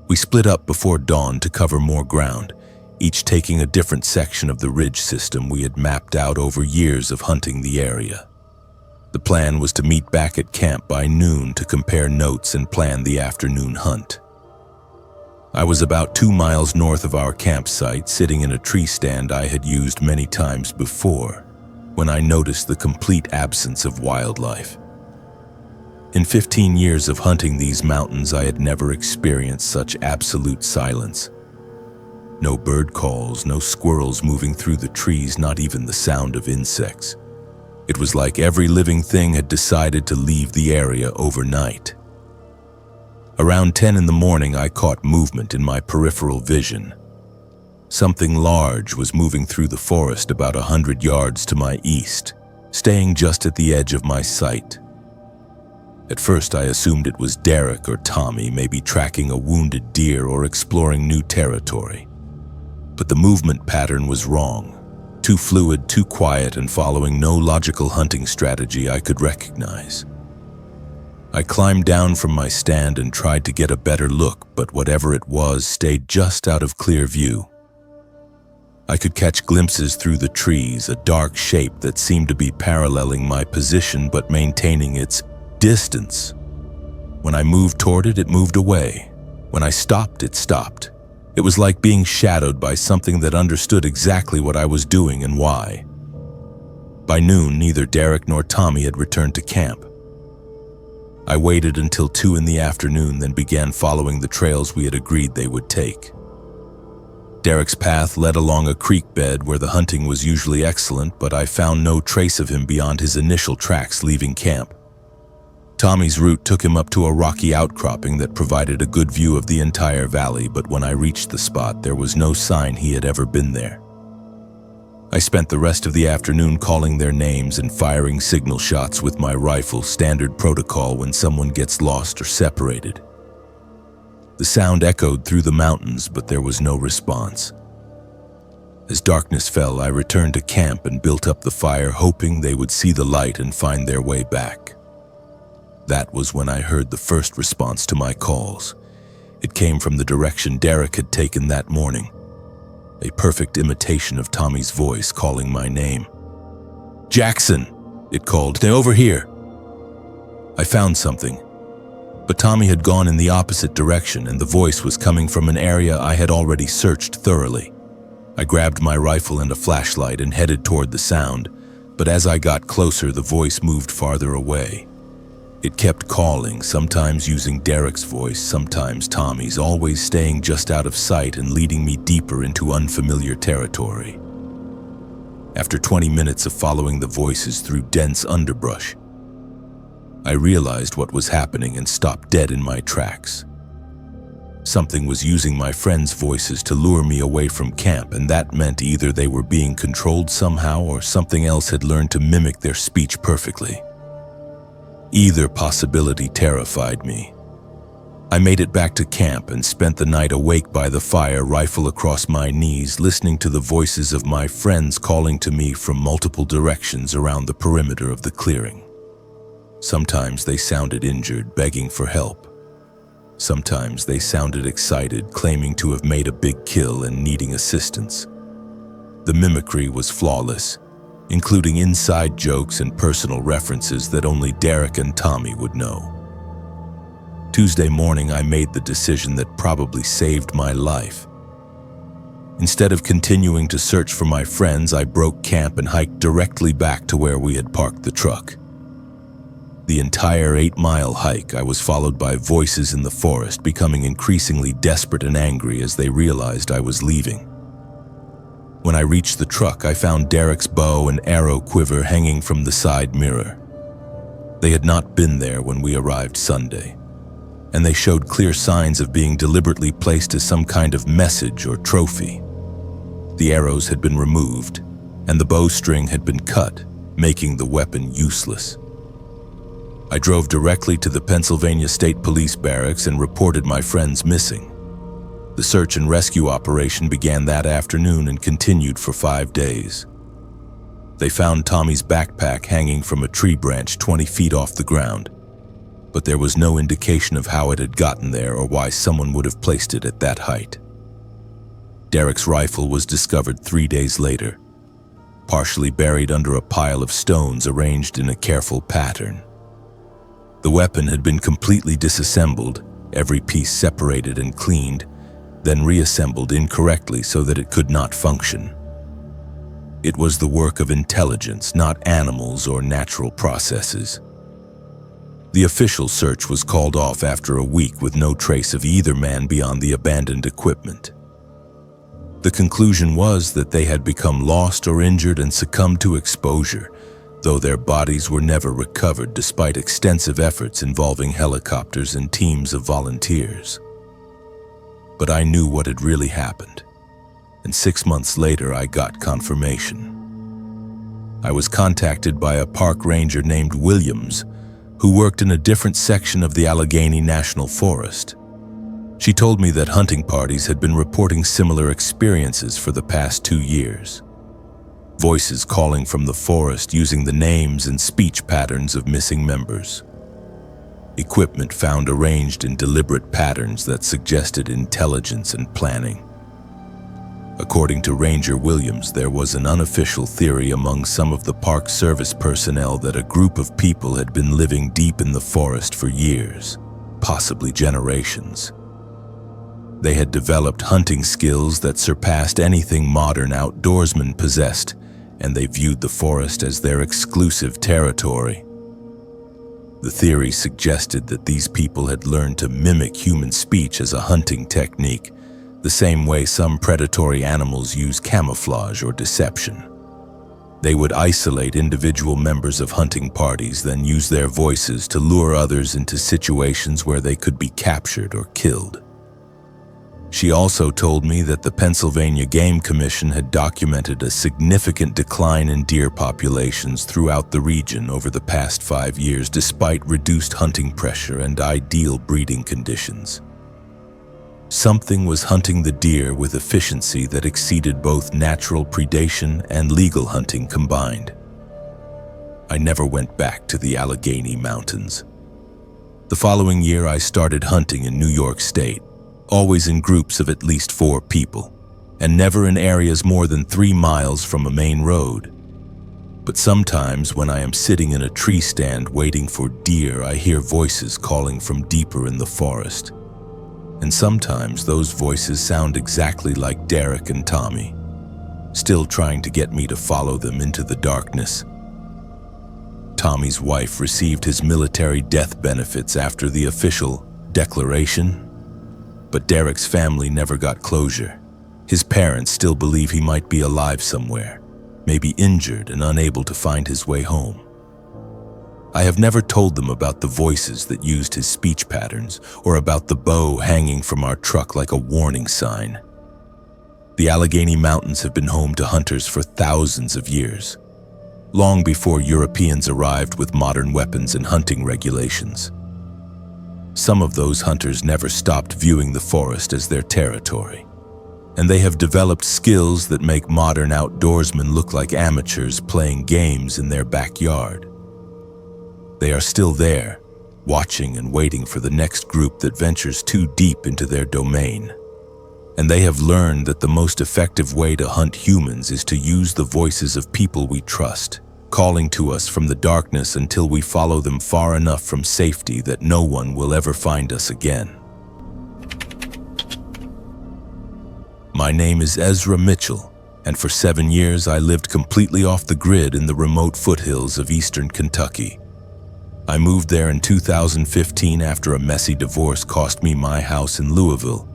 We split up before dawn to cover more ground, each taking a different section of the ridge system we had mapped out over years of hunting the area. The plan was to meet back at camp by noon to compare notes and plan the afternoon hunt. I was about 2 miles north of our campsite, sitting in a tree stand I had used many times before, when I noticed the complete absence of wildlife. In 15 years of hunting these mountains, I had never experienced such absolute silence. No bird calls, no squirrels moving through the trees, not even the sound of insects. It was like every living thing had decided to leave the area overnight. Around 10 in the morning, I caught movement in my peripheral vision. Something large was moving through the forest about 100 yards to my east, staying just at the edge of my sight. At first, I assumed it was Derek or Tommy, maybe tracking a wounded deer or exploring new territory. But the movement pattern was wrong. Too fluid, too quiet, and following no logical hunting strategy I could recognize. I climbed down from my stand and tried to get a better look, but whatever it was stayed just out of clear view. I could catch glimpses through the trees, a dark shape that seemed to be paralleling my position but maintaining its distance. When I moved toward it, it moved away. When I stopped, it stopped. It was like being shadowed by something that understood exactly what I was doing and why. By noon, neither Derek nor Tommy had returned to camp. I waited until 2 in the afternoon, then began following the trails we had agreed they would take. Derek's path led along a creek bed where the hunting was usually excellent, but I found no trace of him beyond his initial tracks leaving camp. Tommy's route took him up to a rocky outcropping that provided a good view of the entire valley, but when I reached the spot, there was no sign he had ever been there. I spent the rest of the afternoon calling their names and firing signal shots with my rifle, standard protocol when someone gets lost or separated. The sound echoed through the mountains, but there was no response. As darkness fell, I returned to camp and built up the fire, hoping they would see the light and find their way back. That was when I heard the first response to my calls. It came from the direction Derek had taken that morning. A perfect imitation of Tommy's voice calling my name. "Jackson," it called, "they're over here." I found something, but Tommy had gone in the opposite direction and the voice was coming from an area I had already searched thoroughly. I grabbed my rifle and a flashlight and headed toward the sound, but as I got closer, the voice moved farther away. It kept calling, sometimes using Derek's voice, sometimes Tommy's, always staying just out of sight and leading me deeper into unfamiliar territory. After 20 minutes of following the voices through dense underbrush, I realized what was happening and stopped dead in my tracks. Something was using my friends' voices to lure me away from camp, and that meant either they were being controlled somehow or something else had learned to mimic their speech perfectly. Either possibility terrified me. I made it back to camp and spent the night awake by the fire, rifle across my knees, listening to the voices of my friends calling to me from multiple directions around the perimeter of the clearing. Sometimes they sounded injured, begging for help. Sometimes they sounded excited, claiming to have made a big kill and needing assistance. The mimicry was flawless, including inside jokes and personal references that only Derek and Tommy would know. Tuesday morning, I made the decision that probably saved my life. Instead of continuing to search for my friends, I broke camp and hiked directly back to where we had parked the truck. The entire 8-mile hike, I was followed by voices in the forest, becoming increasingly desperate and angry as they realized I was leaving. When I reached the truck, I found Derek's bow and arrow quiver hanging from the side mirror. They had not been there when we arrived Sunday, and they showed clear signs of being deliberately placed as some kind of message or trophy. The arrows had been removed, and the bowstring had been cut, making the weapon useless. I drove directly to the Pennsylvania State Police Barracks and reported my friends missing. The search and rescue operation began that afternoon and continued for 5 days. They found Tommy's backpack hanging from a tree branch 20 feet off the ground, but there was no indication of how it had gotten there or why someone would have placed it at that height. Derek's rifle was discovered 3 days later, partially buried under a pile of stones arranged in a careful pattern. The weapon had been completely disassembled, every piece separated and cleaned, then reassembled incorrectly so that it could not function. It was the work of intelligence, not animals or natural processes. The official search was called off after a week with no trace of either man beyond the abandoned equipment. The conclusion was that they had become lost or injured and succumbed to exposure, though their bodies were never recovered despite extensive efforts involving helicopters and teams of volunteers. But I knew what had really happened, and 6 months later I got confirmation. I was contacted by a park ranger named Williams, who worked in a different section of the Allegheny National Forest. She told me that hunting parties had been reporting similar experiences for the past 2 years. Voices calling from the forest using the names and speech patterns of missing members. Equipment found arranged in deliberate patterns that suggested intelligence and planning. According to Ranger Williams, there was an unofficial theory among some of the Park Service personnel that a group of people had been living deep in the forest for years, possibly generations. They had developed hunting skills that surpassed anything modern outdoorsmen possessed, and they viewed the forest as their exclusive territory. The theory suggested that these people had learned to mimic human speech as a hunting technique, the same way some predatory animals use camouflage or deception. They would isolate individual members of hunting parties, then use their voices to lure others into situations where they could be captured or killed. She also told me that the Pennsylvania Game Commission had documented a significant decline in deer populations throughout the region over the past 5 years, despite reduced hunting pressure and ideal breeding conditions. Something was hunting the deer with efficiency that exceeded both natural predation and legal hunting combined. I never went back to the Allegheny Mountains. The following year, I started hunting in New York State, always in groups of at least 4 people, and never in areas more than 3 miles from a main road. But sometimes when I am sitting in a tree stand waiting for deer, I hear voices calling from deeper in the forest. And sometimes those voices sound exactly like Derek and Tommy, still trying to get me to follow them into the darkness. Tommy's wife received his military death benefits after the official declaration, but Derek's family never got closure. His parents still believe he might be alive somewhere, maybe injured and unable to find his way home. I have never told them about the voices that used his speech patterns or about the bow hanging from our truck like a warning sign. The Allegheny Mountains have been home to hunters for thousands of years, long before Europeans arrived with modern weapons and hunting regulations. Some of those hunters never stopped viewing the forest as their territory, and they have developed skills that make modern outdoorsmen look like amateurs playing games in their backyard. They are still there, watching and waiting for the next group that ventures too deep into their domain. And they have learned that the most effective way to hunt humans is to use the voices of people we trust, calling to us from the darkness until we follow them far enough from safety that no one will ever find us again. My name is Ezra Mitchell, and for 7 years I lived completely off the grid in the remote foothills of eastern Kentucky. I moved there in 2015 after a messy divorce cost me my house in Louisville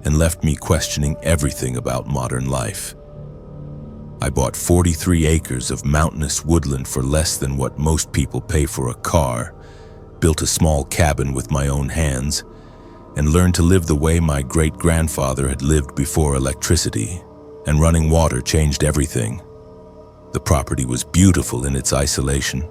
and left me questioning everything about modern life. I bought 43 acres of mountainous woodland for less than what most people pay for a car, built a small cabin with my own hands, and learned to live the way my great-grandfather had lived before electricity, and running water changed everything. The property was beautiful in its isolation.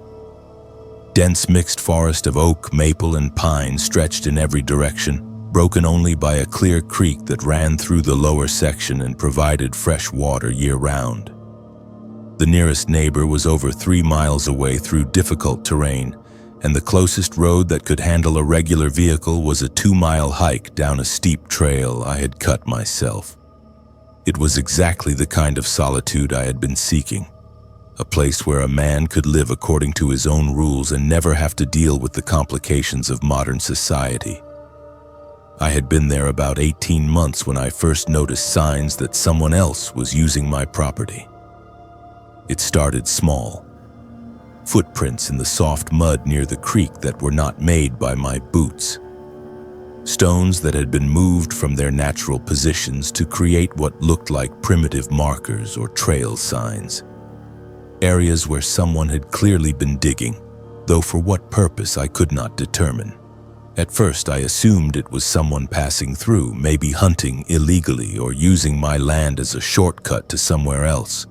Dense mixed forest of oak, maple, and pine stretched in every direction, broken only by a clear creek that ran through the lower section and provided fresh water year-round. The nearest neighbor was over 3 miles away through difficult terrain, and the closest road that could handle a regular vehicle was a 2-mile hike down a steep trail I had cut myself. It was exactly the kind of solitude I had been seeking. A place where a man could live according to his own rules and never have to deal with the complications of modern society. I had been there about 18 months when I first noticed signs that someone else was using my property. It started small. Footprints in the soft mud near the creek that were not made by my boots. Stones that had been moved from their natural positions to create what looked like primitive markers or trail signs. areas where someone had clearly been digging, though for what purpose I could not determine. At first I assumed it was someone passing through, maybe hunting illegally or using my land as a shortcut to somewhere else.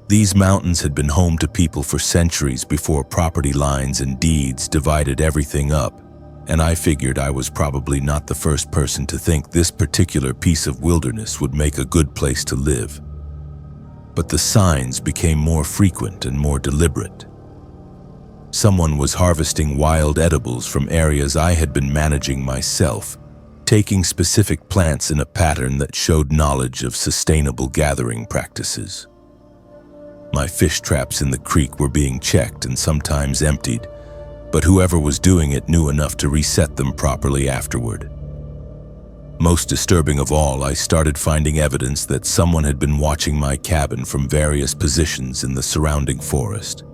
These mountains had been home to people for centuries before property lines and deeds divided everything up, and I figured I was probably not the first person to think this particular piece of wilderness would make a good place to live. But the signs became more frequent and more deliberate. Someone was harvesting wild edibles from areas I had been managing myself, taking specific plants in a pattern that showed knowledge of sustainable gathering practices. My fish traps in the creek were being checked and sometimes emptied, but whoever was doing it knew enough to reset them properly afterward. Most disturbing of all, I started finding evidence that someone had been watching my cabin from various positions in the surrounding forest.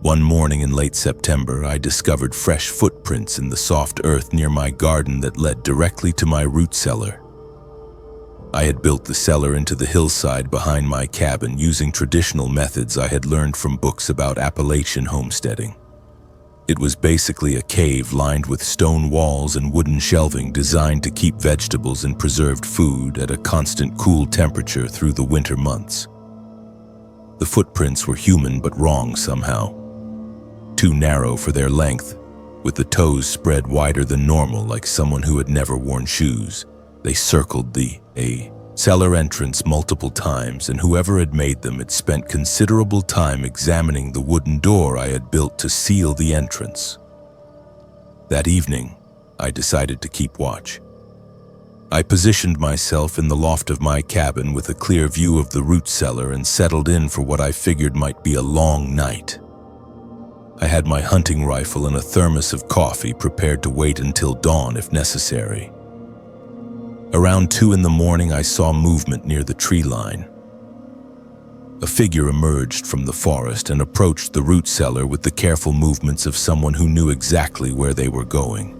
One morning in late September, I discovered fresh footprints in the soft earth near my garden that led directly to my root cellar. I had built the cellar into the hillside behind my cabin using traditional methods I had learned from books about Appalachian homesteading. It was basically a cave lined with stone walls and wooden shelving designed to keep vegetables and preserved food at a constant cool temperature through the winter months. The footprints were human but wrong somehow. Too narrow for their length, with the toes spread wider than normal like someone who had never worn shoes. They circled the cellar entrance multiple times, and whoever had made them had spent considerable time examining the wooden door I had built to seal the entrance. That evening, I decided to keep watch. I positioned myself in the loft of my cabin with a clear view of the root cellar and settled in for what I figured might be a long night. I had my hunting rifle and a thermos of coffee prepared to wait until dawn if necessary. Around 2 a.m, I saw movement near the tree line. A figure emerged from the forest and approached the root cellar with the careful movements of someone who knew exactly where they were going.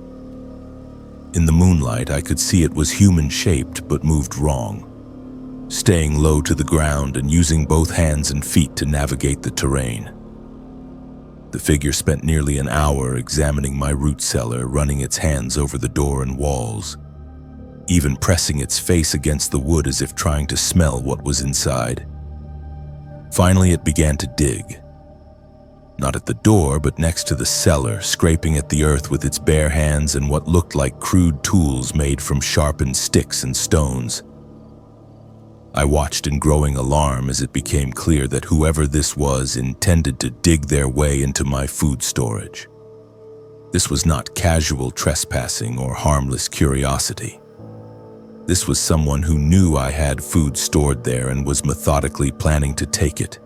In the moonlight, I could see it was human-shaped but moved wrong, staying low to the ground and using both hands and feet to navigate the terrain. The figure spent nearly an hour examining my root cellar, running its hands over the door and walls, even pressing its face against the wood as if trying to smell what was inside. Finally, it began to dig. Not at the door, but next to the cellar, scraping at the earth with its bare hands and what looked like crude tools made from sharpened sticks and stones. I watched in growing alarm as it became clear that whoever this was intended to dig their way into my food storage. This was not casual trespassing or harmless curiosity. This was someone who knew I had food stored there and was methodically planning to take it.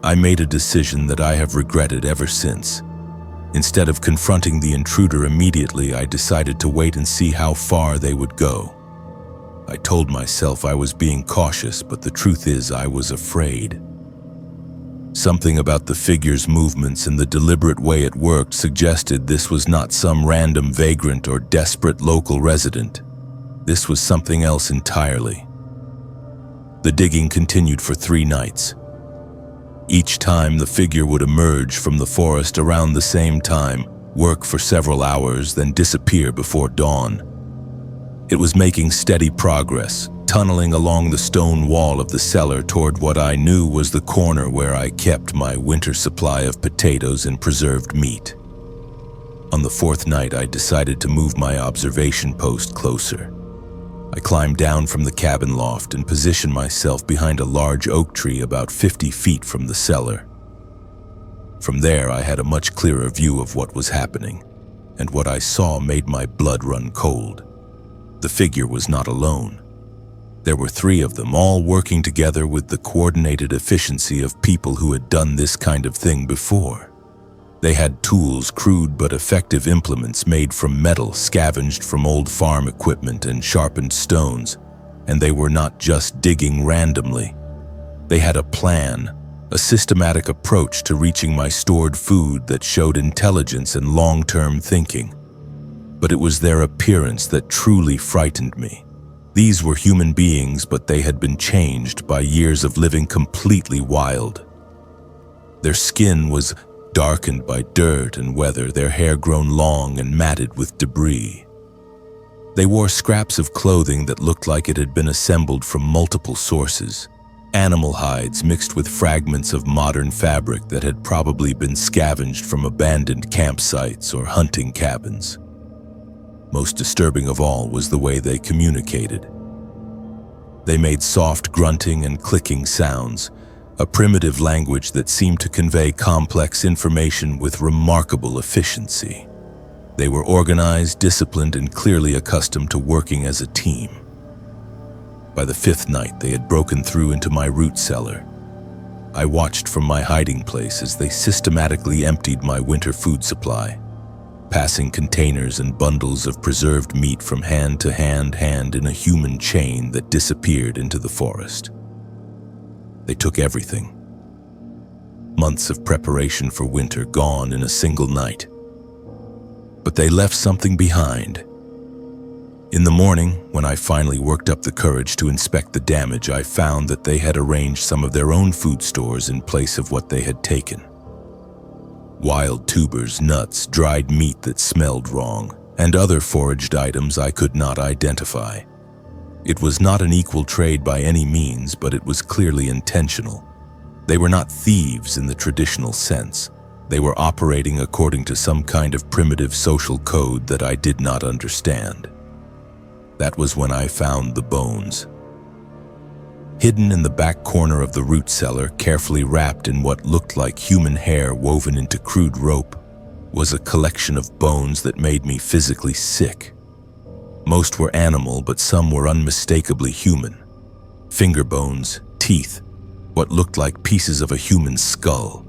I made a decision that I have regretted ever since. Instead of confronting the intruder immediately, I decided to wait and see how far they would go. I told myself I was being cautious, but the truth is I was afraid. Something about the figure's movements and the deliberate way it worked suggested this was not some random vagrant or desperate local resident. This was something else entirely. The digging continued for 3 nights. Each time the figure would emerge from the forest around the same time, work for several hours, then disappear before dawn. It was making steady progress, tunneling along the stone wall of the cellar toward what I knew was the corner where I kept my winter supply of potatoes and preserved meat. On the 4th night, I decided to move my observation post closer. I climbed down from the cabin loft and positioned myself behind a large oak tree about 50 feet from the cellar. From there, I had a much clearer view of what was happening, and what I saw made my blood run cold. The figure was not alone. There were 3 of them, all working together with the coordinated efficiency of people who had done this kind of thing before. They had tools, crude but effective implements made from metal scavenged from old farm equipment and sharpened stones, and they were not just digging randomly. They had a plan, a systematic approach to reaching my stored food that showed intelligence and long-term thinking. But it was their appearance that truly frightened me. These were human beings, but they had been changed by years of living completely wild. Their skin was darkened by dirt and weather, their hair grown long and matted with debris. They wore scraps of clothing that looked like it had been assembled from multiple sources, animal hides mixed with fragments of modern fabric that had probably been scavenged from abandoned campsites or hunting cabins. Most disturbing of all was the way they communicated. They made soft grunting and clicking sounds, a primitive language that seemed to convey complex information with remarkable efficiency. They were organized, disciplined, and clearly accustomed to working as a team. By the fifth night, they had broken through into my root cellar. I watched from my hiding place as they systematically emptied my winter food supply, passing containers and bundles of preserved meat from hand to hand in a human chain that disappeared into the forest. They took everything. Months of preparation for winter gone in a single night. But they left something behind. In the morning, when I finally worked up the courage to inspect the damage, I found that they had arranged some of their own food stores in place of what they had taken. Wild tubers, nuts, dried meat that smelled wrong, and other foraged items I could not identify. It was not an equal trade by any means, but it was clearly intentional. They were not thieves in the traditional sense. They were operating according to some kind of primitive social code that I did not understand. That was when I found the bones. Hidden in the back corner of the root cellar, carefully wrapped in what looked like human hair woven into crude rope, was a collection of bones that made me physically sick. Most were animal, but some were unmistakably human. Finger bones, teeth, what looked like pieces of a human skull.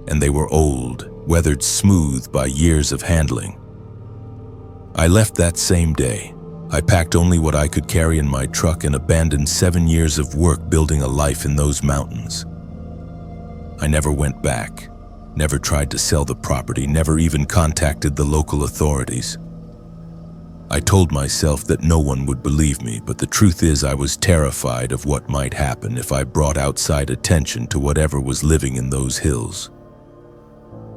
And they were old, weathered smooth by years of handling. I left that same day. I packed only what I could carry in my truck and abandoned 7 years of work building a life in those mountains. I never went back, never tried to sell the property, never even contacted the local authorities. I told myself that no one would believe me, but the truth is I was terrified of what might happen if I brought outside attention to whatever was living in those hills.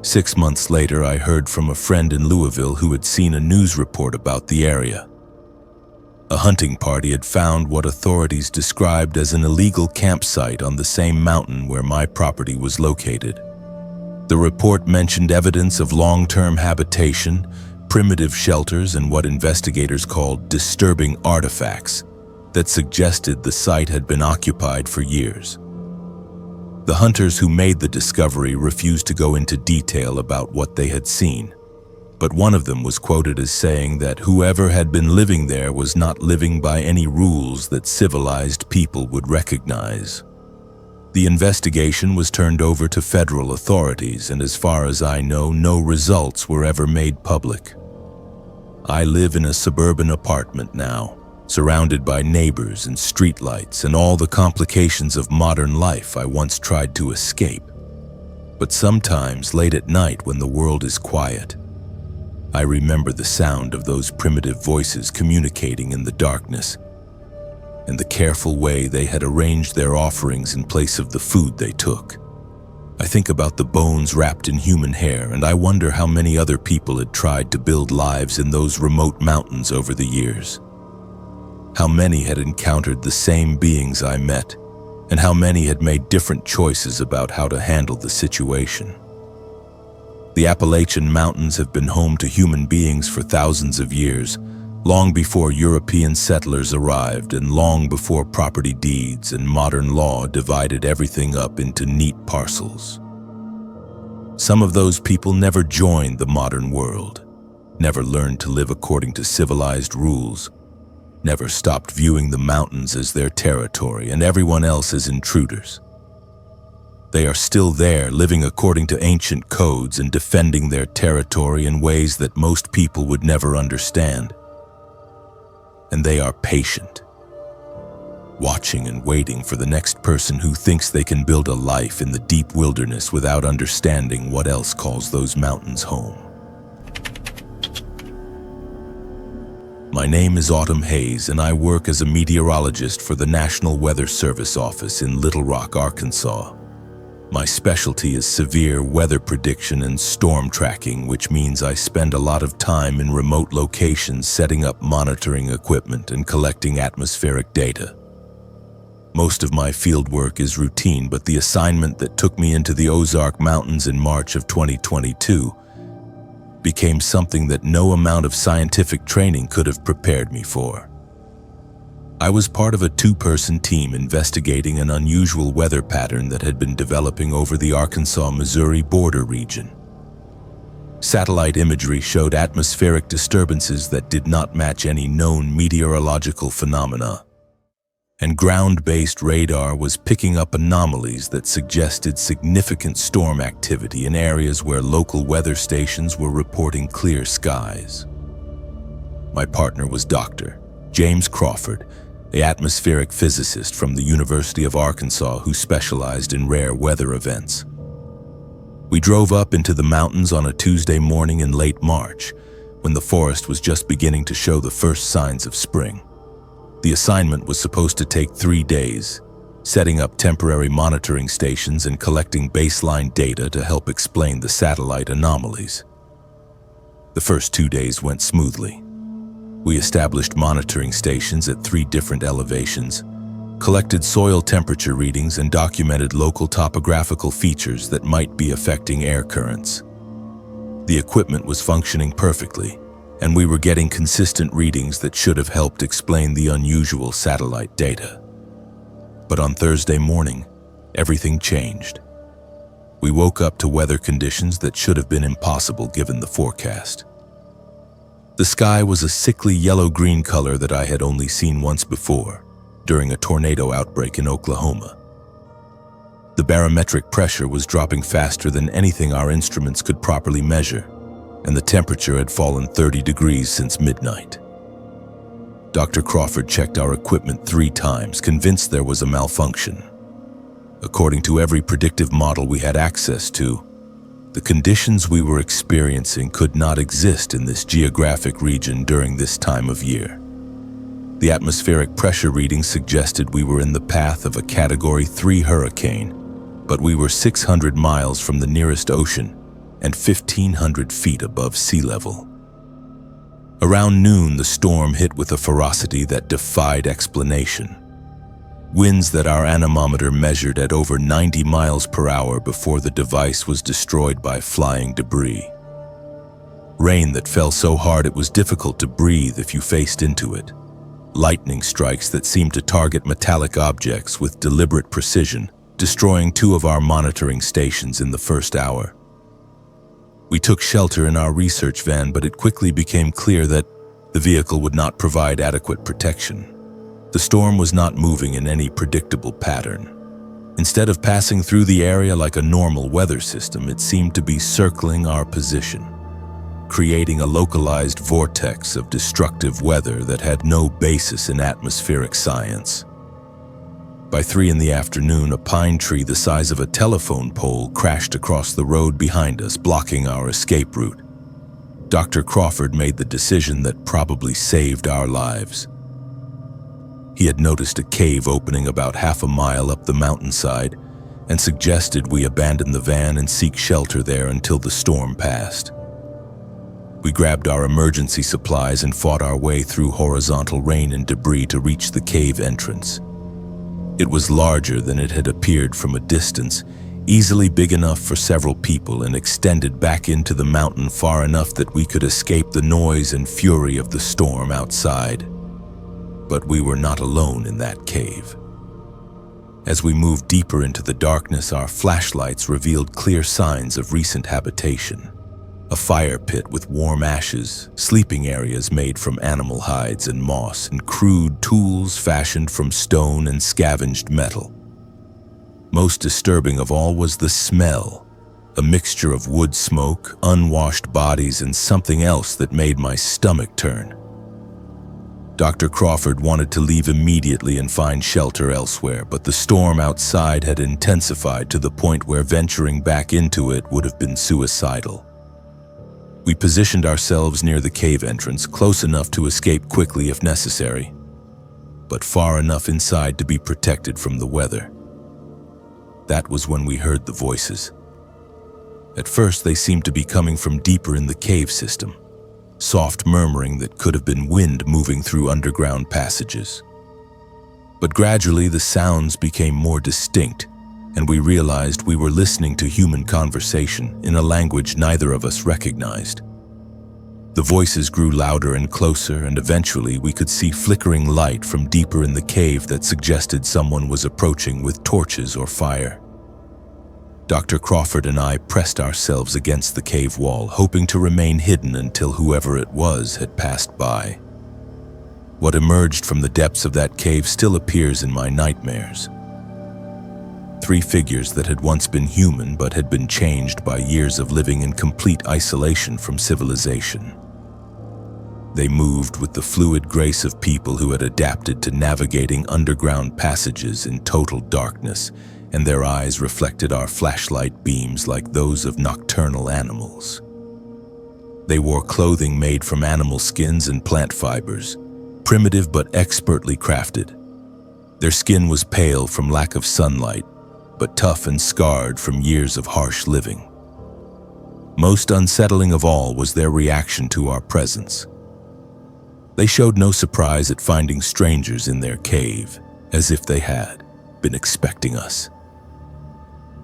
6 months later, I heard from a friend in Louisville who had seen a news report about the area. A hunting party had found what authorities described as an illegal campsite on the same mountain where my property was located. The report mentioned evidence of long-term habitation, primitive shelters, and what investigators called disturbing artifacts that suggested the site had been occupied for years. The hunters who made the discovery refused to go into detail about what they had seen, but one of them was quoted as saying that whoever had been living there was not living by any rules that civilized people would recognize. The investigation was turned over to federal authorities, and as far as I know, no results were ever made public. I live in a suburban apartment now, surrounded by neighbors and streetlights and all the complications of modern life I once tried to escape. But sometimes, late at night when the world is quiet, I remember the sound of those primitive voices communicating in the darkness, and the careful way they had arranged their offerings in place of the food they took. I think about the bones wrapped in human hair, and I wonder how many other people had tried to build lives in those remote mountains over the years. How many had encountered the same beings I met, and how many had made different choices about how to handle the situation. The Appalachian Mountains have been home to human beings for thousands of years, long before European settlers arrived and long before property deeds and modern law divided everything up into neat parcels. Some of those people never joined the modern world, never learned to live according to civilized rules, never stopped viewing the mountains as their territory and everyone else as intruders. They are still there, living according to ancient codes and defending their territory in ways that most people would never understand. And they are patient, watching and waiting for the next person who thinks they can build a life in the deep wilderness without understanding what else calls those mountains home. My name is Autumn Hayes, and I work as a meteorologist for the National Weather Service office in Little Rock, Arkansas. My specialty is severe weather prediction and storm tracking, which means I spend a lot of time in remote locations setting up monitoring equipment and collecting atmospheric data. Most of my field work is routine, but the assignment that took me into the Ozark Mountains in March of 2022 became something that no amount of scientific training could have prepared me for. I was part of a two-person team investigating an unusual weather pattern that had been developing over the Arkansas-Missouri border region. Satellite imagery showed atmospheric disturbances that did not match any known meteorological phenomena, and ground-based radar was picking up anomalies that suggested significant storm activity in areas where local weather stations were reporting clear skies. My partner was Dr. James Crawford, an atmospheric physicist from the University of Arkansas who specialized in rare weather events. We drove up into the mountains on a Tuesday morning in late March, when the forest was just beginning to show the first signs of spring. The assignment was supposed to take 3 days, setting up temporary monitoring stations and collecting baseline data to help explain the satellite anomalies. The first 2 days went smoothly. We established monitoring stations at 3 different elevations, collected soil temperature readings, and documented local topographical features that might be affecting air currents. The equipment was functioning perfectly, and we were getting consistent readings that should have helped explain the unusual satellite data. But on Thursday morning, everything changed. We woke up to weather conditions that should have been impossible given the forecast. The sky was a sickly yellow-green color that I had only seen once before, during a tornado outbreak in Oklahoma. The barometric pressure was dropping faster than anything our instruments could properly measure, and the temperature had fallen 30 degrees since midnight. Dr. Crawford checked our equipment 3 times, convinced there was a malfunction. According to every predictive model we had access to, the conditions we were experiencing could not exist in this geographic region during this time of year. The atmospheric pressure readings suggested we were in the path of a Category 3 hurricane, but we were 600 miles from the nearest ocean and 1,500 feet above sea level. Around noon, the storm hit with a ferocity that defied explanation. Winds that our anemometer measured at over 90 miles per hour before the device was destroyed by flying debris. Rain that fell so hard it was difficult to breathe if you faced into it. Lightning strikes that seemed to target metallic objects with deliberate precision, destroying 2 of our monitoring stations in the first hour. We took shelter in our research van, but it quickly became clear that the vehicle would not provide adequate protection. The storm was not moving in any predictable pattern. Instead of passing through the area like a normal weather system, it seemed to be circling our position, creating a localized vortex of destructive weather that had no basis in atmospheric science. By 3 in the afternoon, a pine tree the size of a telephone pole crashed across the road behind us, blocking our escape route. Dr. Crawford made the decision that probably saved our lives. He had noticed a cave opening about half a mile up the mountainside and suggested we abandon the van and seek shelter there until the storm passed. We grabbed our emergency supplies and fought our way through horizontal rain and debris to reach the cave entrance. It was larger than it had appeared from a distance, easily big enough for several people, and extended back into the mountain far enough that we could escape the noise and fury of the storm outside. But we were not alone in that cave. As we moved deeper into the darkness, our flashlights revealed clear signs of recent habitation. A fire pit with warm ashes, sleeping areas made from animal hides and moss, and crude tools fashioned from stone and scavenged metal. Most disturbing of all was the smell, a mixture of wood smoke, unwashed bodies, and something else that made my stomach turn. Dr. Crawford wanted to leave immediately and find shelter elsewhere, but the storm outside had intensified to the point where venturing back into it would have been suicidal. We positioned ourselves near the cave entrance, close enough to escape quickly if necessary, but far enough inside to be protected from the weather. That was when we heard the voices. At first, they seemed to be coming from deeper in the cave system, soft murmuring that could have been wind moving through underground passages. But gradually, the sounds became more distinct, and we realized we were listening to human conversation in a language neither of us recognized. The voices grew louder and closer, and eventually we could see flickering light from deeper in the cave that suggested someone was approaching with torches or fire. Dr. Crawford and I pressed ourselves against the cave wall, hoping to remain hidden until whoever it was had passed by. What emerged from the depths of that cave still appears in my nightmares. 3 figures that had once been human but had been changed by years of living in complete isolation from civilization. They moved with the fluid grace of people who had adapted to navigating underground passages in total darkness, and their eyes reflected our flashlight beams like those of nocturnal animals. They wore clothing made from animal skins and plant fibers, primitive but expertly crafted. Their skin was pale from lack of sunlight, but tough and scarred from years of harsh living. Most unsettling of all was their reaction to our presence. They showed no surprise at finding strangers in their cave, as if they had been expecting us.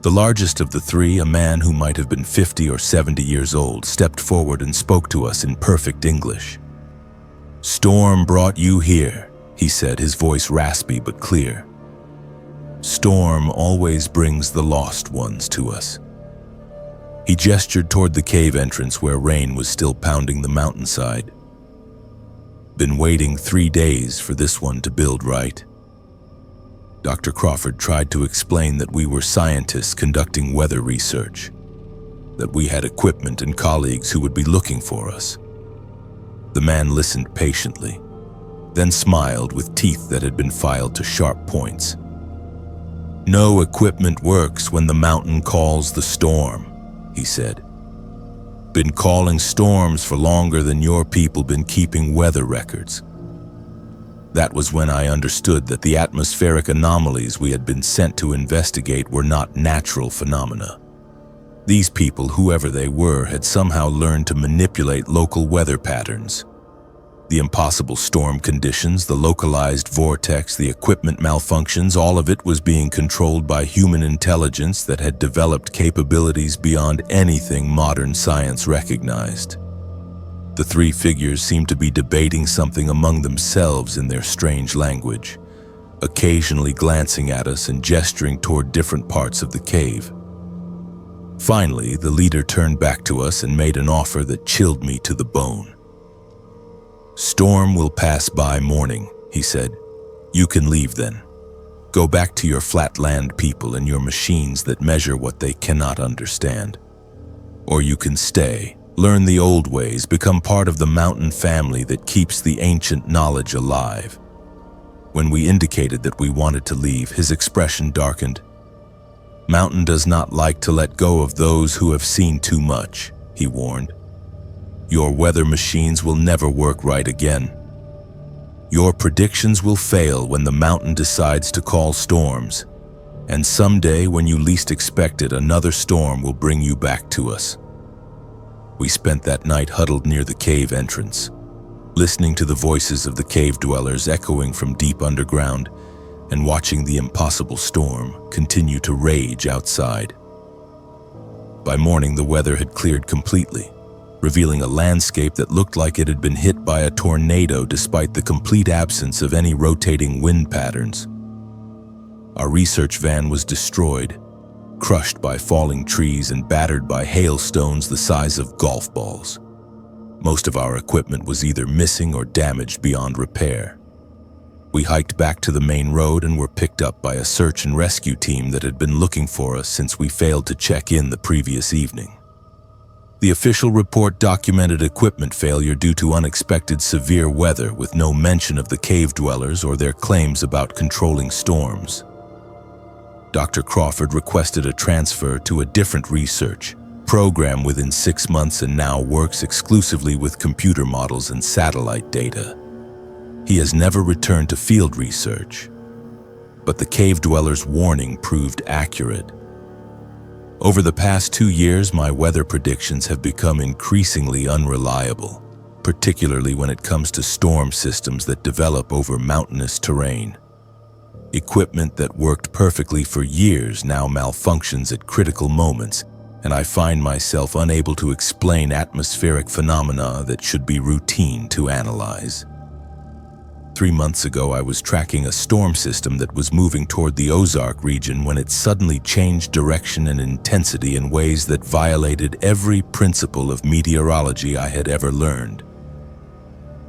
The largest of the 3, a man who might have been 50 or 70 years old, stepped forward and spoke to us in perfect English. "Storm brought you here," he said, his voice raspy but clear. "Storm always brings the lost ones to us." He gestured toward the cave entrance where rain was still pounding the mountainside. "Been waiting 3 days for this one to build, right?" Dr. Crawford tried to explain that we were scientists conducting weather research, that we had equipment and colleagues who would be looking for us. The man listened patiently, then smiled with teeth that had been filed to sharp points. "No equipment works when the mountain calls the storm," he said. "Been calling storms for longer than your people been keeping weather records." That was when I understood that the atmospheric anomalies we had been sent to investigate were not natural phenomena. These people, whoever they were, had somehow learned to manipulate local weather patterns. The impossible storm conditions, the localized vortex, the equipment malfunctions, all of it was being controlled by human intelligence that had developed capabilities beyond anything modern science recognized. The 3 figures seemed to be debating something among themselves in their strange language, occasionally glancing at us and gesturing toward different parts of the cave. Finally, the leader turned back to us and made an offer that chilled me to the bone. "Storm will pass by morning," he said. "You can leave then. Go back to your flatland people and your machines that measure what they cannot understand. Or you can stay, learn the old ways, become part of the mountain family that keeps the ancient knowledge alive." When we indicated that we wanted to leave, his expression darkened. "Mountain does not like to let go of those who have seen too much," he warned. "Your weather machines will never work right again. Your predictions will fail when the mountain decides to call storms, and someday when you least expect it, another storm will bring you back to us." We spent that night huddled near the cave entrance, listening to the voices of the cave dwellers echoing from deep underground and watching the impossible storm continue to rage outside. By morning, the weather had cleared completely, revealing a landscape that looked like it had been hit by a tornado despite the complete absence of any rotating wind patterns. Our research van was destroyed, crushed by falling trees and battered by hailstones the size of golf balls. Most of our equipment was either missing or damaged beyond repair. We hiked back to the main road and were picked up by a search and rescue team that had been looking for us since we failed to check in the previous evening. The official report documented equipment failure due to unexpected severe weather, with no mention of the cave dwellers or their claims about controlling storms. Dr. Crawford requested a transfer to a different research program within 6 months and now works exclusively with computer models and satellite data. He has never returned to field research. but the cave dwellers' warning proved accurate. Over the past 2 years, my weather predictions have become increasingly unreliable, particularly when it comes to storm systems that develop over mountainous terrain. Equipment that worked perfectly for years now malfunctions at critical moments, and I find myself unable to explain atmospheric phenomena that should be routine to analyze. 3 months ago, I was tracking a storm system that was moving toward the Ozark region when it suddenly changed direction and intensity in ways that violated every principle of meteorology I had ever learned.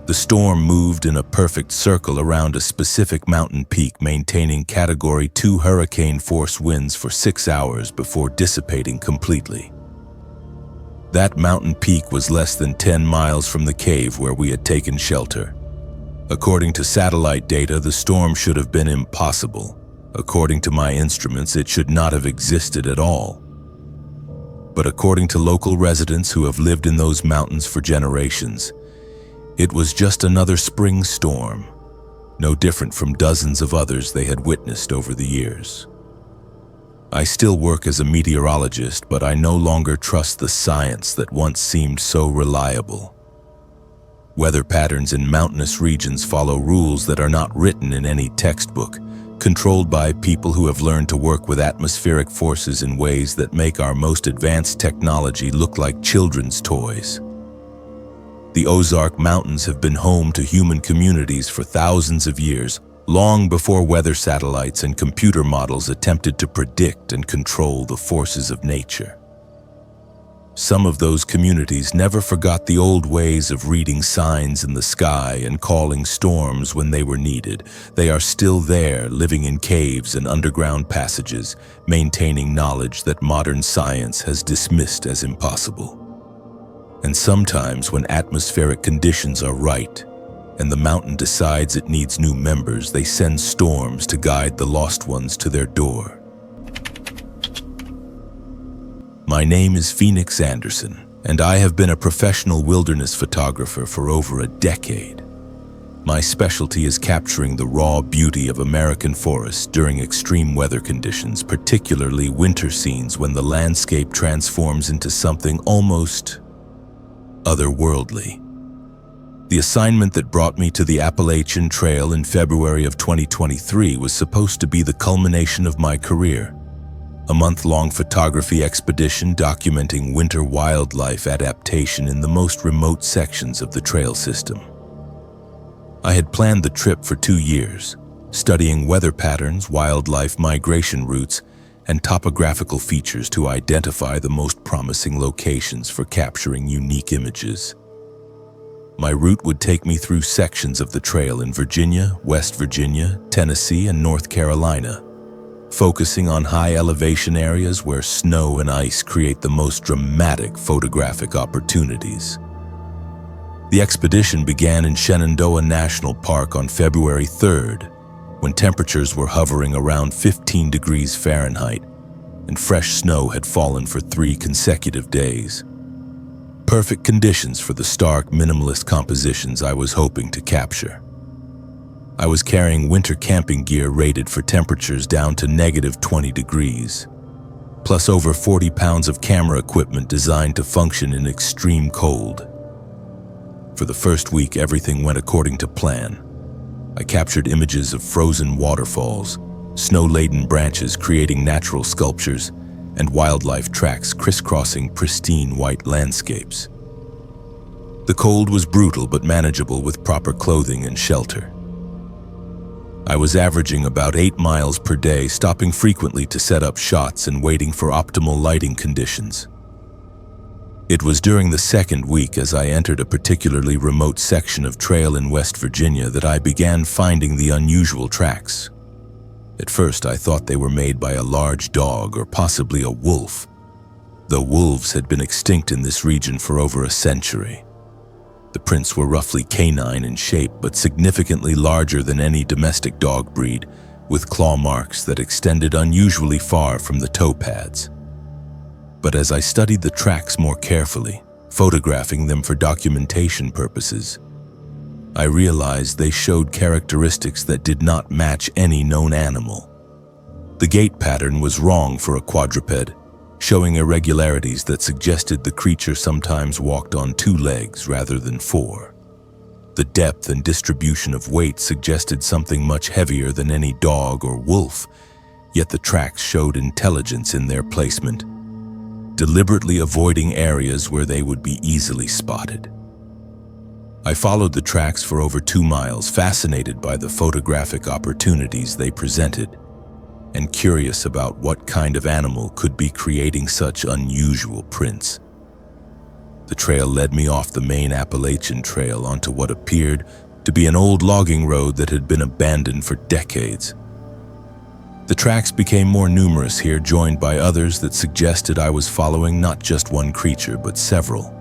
The storm moved in a perfect circle around a specific mountain peak, maintaining Category 2 hurricane force winds for 6 hours before dissipating completely. That mountain peak was less than 10 miles from the cave where we had taken shelter. According to satellite data, the storm should have been impossible. According to my instruments, it should not have existed at all. But according to local residents who have lived in those mountains for generations, it was just another spring storm, no different from dozens of others they had witnessed over the years. I still work as a meteorologist, but I no longer trust the science that once seemed so reliable. Weather patterns in mountainous regions follow rules that are not written in any textbook, controlled by people who have learned to work with atmospheric forces in ways that make our most advanced technology look like children's toys. The Ozark Mountains have been home to human communities for thousands of years, long before weather satellites and computer models attempted to predict and control the forces of nature. Some of those communities never forgot the old ways of reading signs in the sky and calling storms when they were needed. They are still there, living in caves and underground passages, maintaining knowledge that modern science has dismissed as impossible. And sometimes when atmospheric conditions are right, and the mountain decides it needs new members, they send storms to guide the lost ones to their door. My name is Phoenix Anderson, and I have been a professional wilderness photographer for over a decade. My specialty is capturing the raw beauty of American forests during extreme weather conditions, particularly winter scenes when the landscape transforms into something almost otherworldly. The assignment that brought me to the Appalachian Trail in February of 2023 was supposed to be the culmination of my career. A month-long photography expedition documenting winter wildlife adaptation in the most remote sections of the trail system. I had planned the trip for 2 years, studying weather patterns, wildlife migration routes, and topographical features to identify the most promising locations for capturing unique images. My route would take me through sections of the trail in Virginia, West Virginia, Tennessee, and North Carolina, focusing on high-elevation areas where snow and ice create the most dramatic photographic opportunities. The expedition began in Shenandoah National Park on February 3rd, when temperatures were hovering around 15 degrees Fahrenheit and fresh snow had fallen for 3 consecutive days. Perfect conditions for the stark, minimalist compositions I was hoping to capture. I was carrying winter camping gear rated for temperatures down to -20 degrees, plus over 40 pounds of camera equipment designed to function in extreme cold. For the first week, everything went according to plan. I captured images of frozen waterfalls, snow-laden branches creating natural sculptures, and wildlife tracks crisscrossing pristine white landscapes. The cold was brutal but manageable with proper clothing and shelter. I was averaging about 8 miles per day, stopping frequently to set up shots and waiting for optimal lighting conditions. It was during the second week, as I entered a particularly remote section of trail in West Virginia, that I began finding the unusual tracks. At first, I thought they were made by a large dog or possibly a wolf, though wolves had been extinct in this region for over a century. The prints were roughly canine in shape, but significantly larger than any domestic dog breed, with claw marks that extended unusually far from the toe pads. But as I studied the tracks more carefully, photographing them for documentation purposes, I realized they showed characteristics that did not match any known animal. The gait pattern was wrong for a quadruped, showing irregularities that suggested the creature sometimes walked on 2 legs rather than 4. The depth and distribution of weight suggested something much heavier than any dog or wolf, yet the tracks showed intelligence in their placement, deliberately avoiding areas where they would be easily spotted. I followed the tracks for over 2 miles, fascinated by the photographic opportunities they presented, and curious about what kind of animal could be creating such unusual prints. The trail led me off the main Appalachian Trail onto what appeared to be an old logging road that had been abandoned for decades. The tracks became more numerous here, joined by others that suggested I was following not just one creature, but several.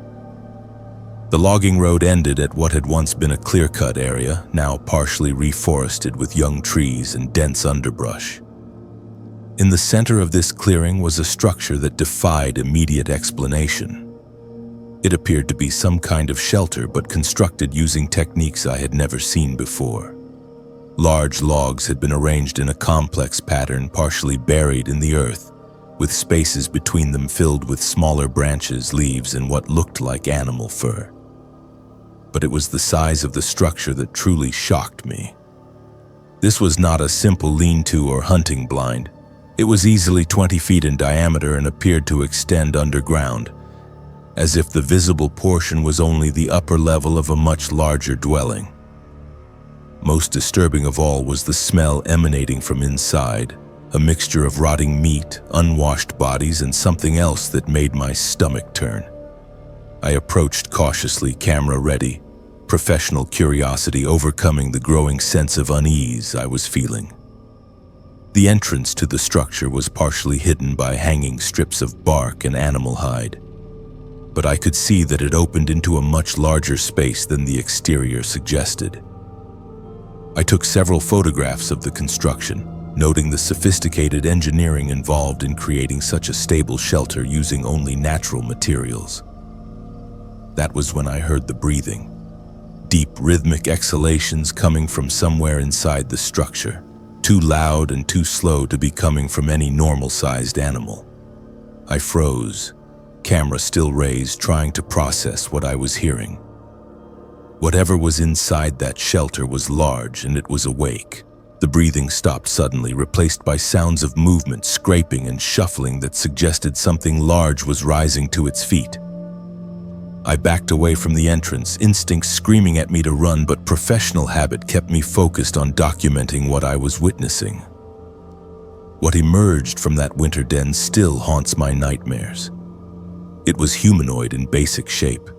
The logging road ended at what had once been a clear-cut area, now partially reforested with young trees and dense underbrush. In the center of this clearing was a structure that defied immediate explanation. It appeared to be some kind of shelter, but constructed using techniques I had never seen before. Large logs had been arranged in a complex pattern, partially buried in the earth, with spaces between them filled with smaller branches, leaves, and what looked like animal fur. But it was the size of the structure that truly shocked me. This was not a simple lean-to or hunting blind. It was easily 20 feet in diameter and appeared to extend underground, as if the visible portion was only the upper level of a much larger dwelling. Most disturbing of all was the smell emanating from inside, a mixture of rotting meat, unwashed bodies, and something else that made my stomach turn. I approached cautiously, camera ready, professional curiosity overcoming the growing sense of unease I was feeling. The entrance to the structure was partially hidden by hanging strips of bark and animal hide, but I could see that it opened into a much larger space than the exterior suggested. I took several photographs of the construction, noting the sophisticated engineering involved in creating such a stable shelter using only natural materials. That was when I heard the breathing, deep rhythmic exhalations coming from somewhere inside the structure, too loud and too slow to be coming from any normal-sized animal. I froze, camera still raised, trying to process what I was hearing. Whatever was inside that shelter was large, and it was awake. The breathing stopped suddenly, replaced by sounds of movement, scraping and shuffling that suggested something large was rising to its feet. I backed away from the entrance, instinct screaming at me to run, but professional habit kept me focused on documenting what I was witnessing. What emerged from that winter den still haunts my nightmares. It was humanoid in basic shape,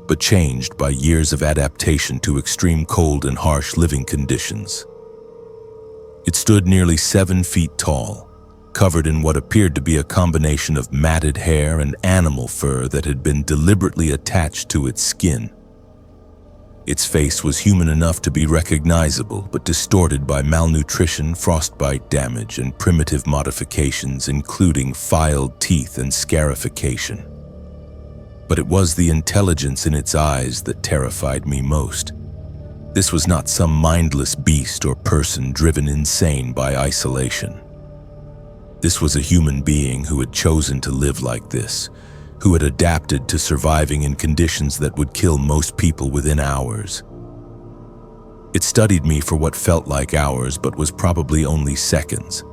but changed by years of adaptation to extreme cold and harsh living conditions. It stood nearly 7 feet tall, covered in what appeared to be a combination of matted hair and animal fur that had been deliberately attached to its skin. Its face was human enough to be recognizable, but distorted by malnutrition, frostbite damage, and primitive modifications, including filed teeth and scarification. But it was the intelligence in its eyes that terrified me most. This was not some mindless beast or person driven insane by isolation. This was a human being who had chosen to live like this, who had adapted to surviving in conditions that would kill most people within hours. It studied me for what felt like hours, but was probably only seconds,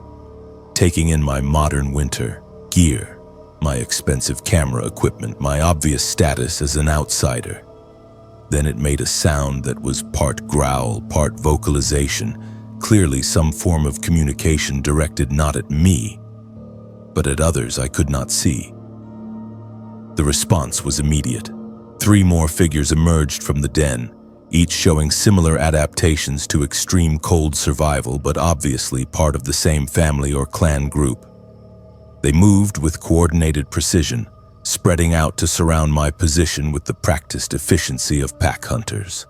taking in my modern winter gear, my expensive camera equipment, my obvious status as an outsider. Then it made a sound that was part growl, part vocalization, clearly some form of communication directed not at me, but at others I could not see. The response was immediate. 3 more figures emerged from the den, each showing similar adaptations to extreme cold survival, but obviously part of the same family or clan group. They moved with coordinated precision, spreading out to surround my position with the practiced efficiency of pack hunters.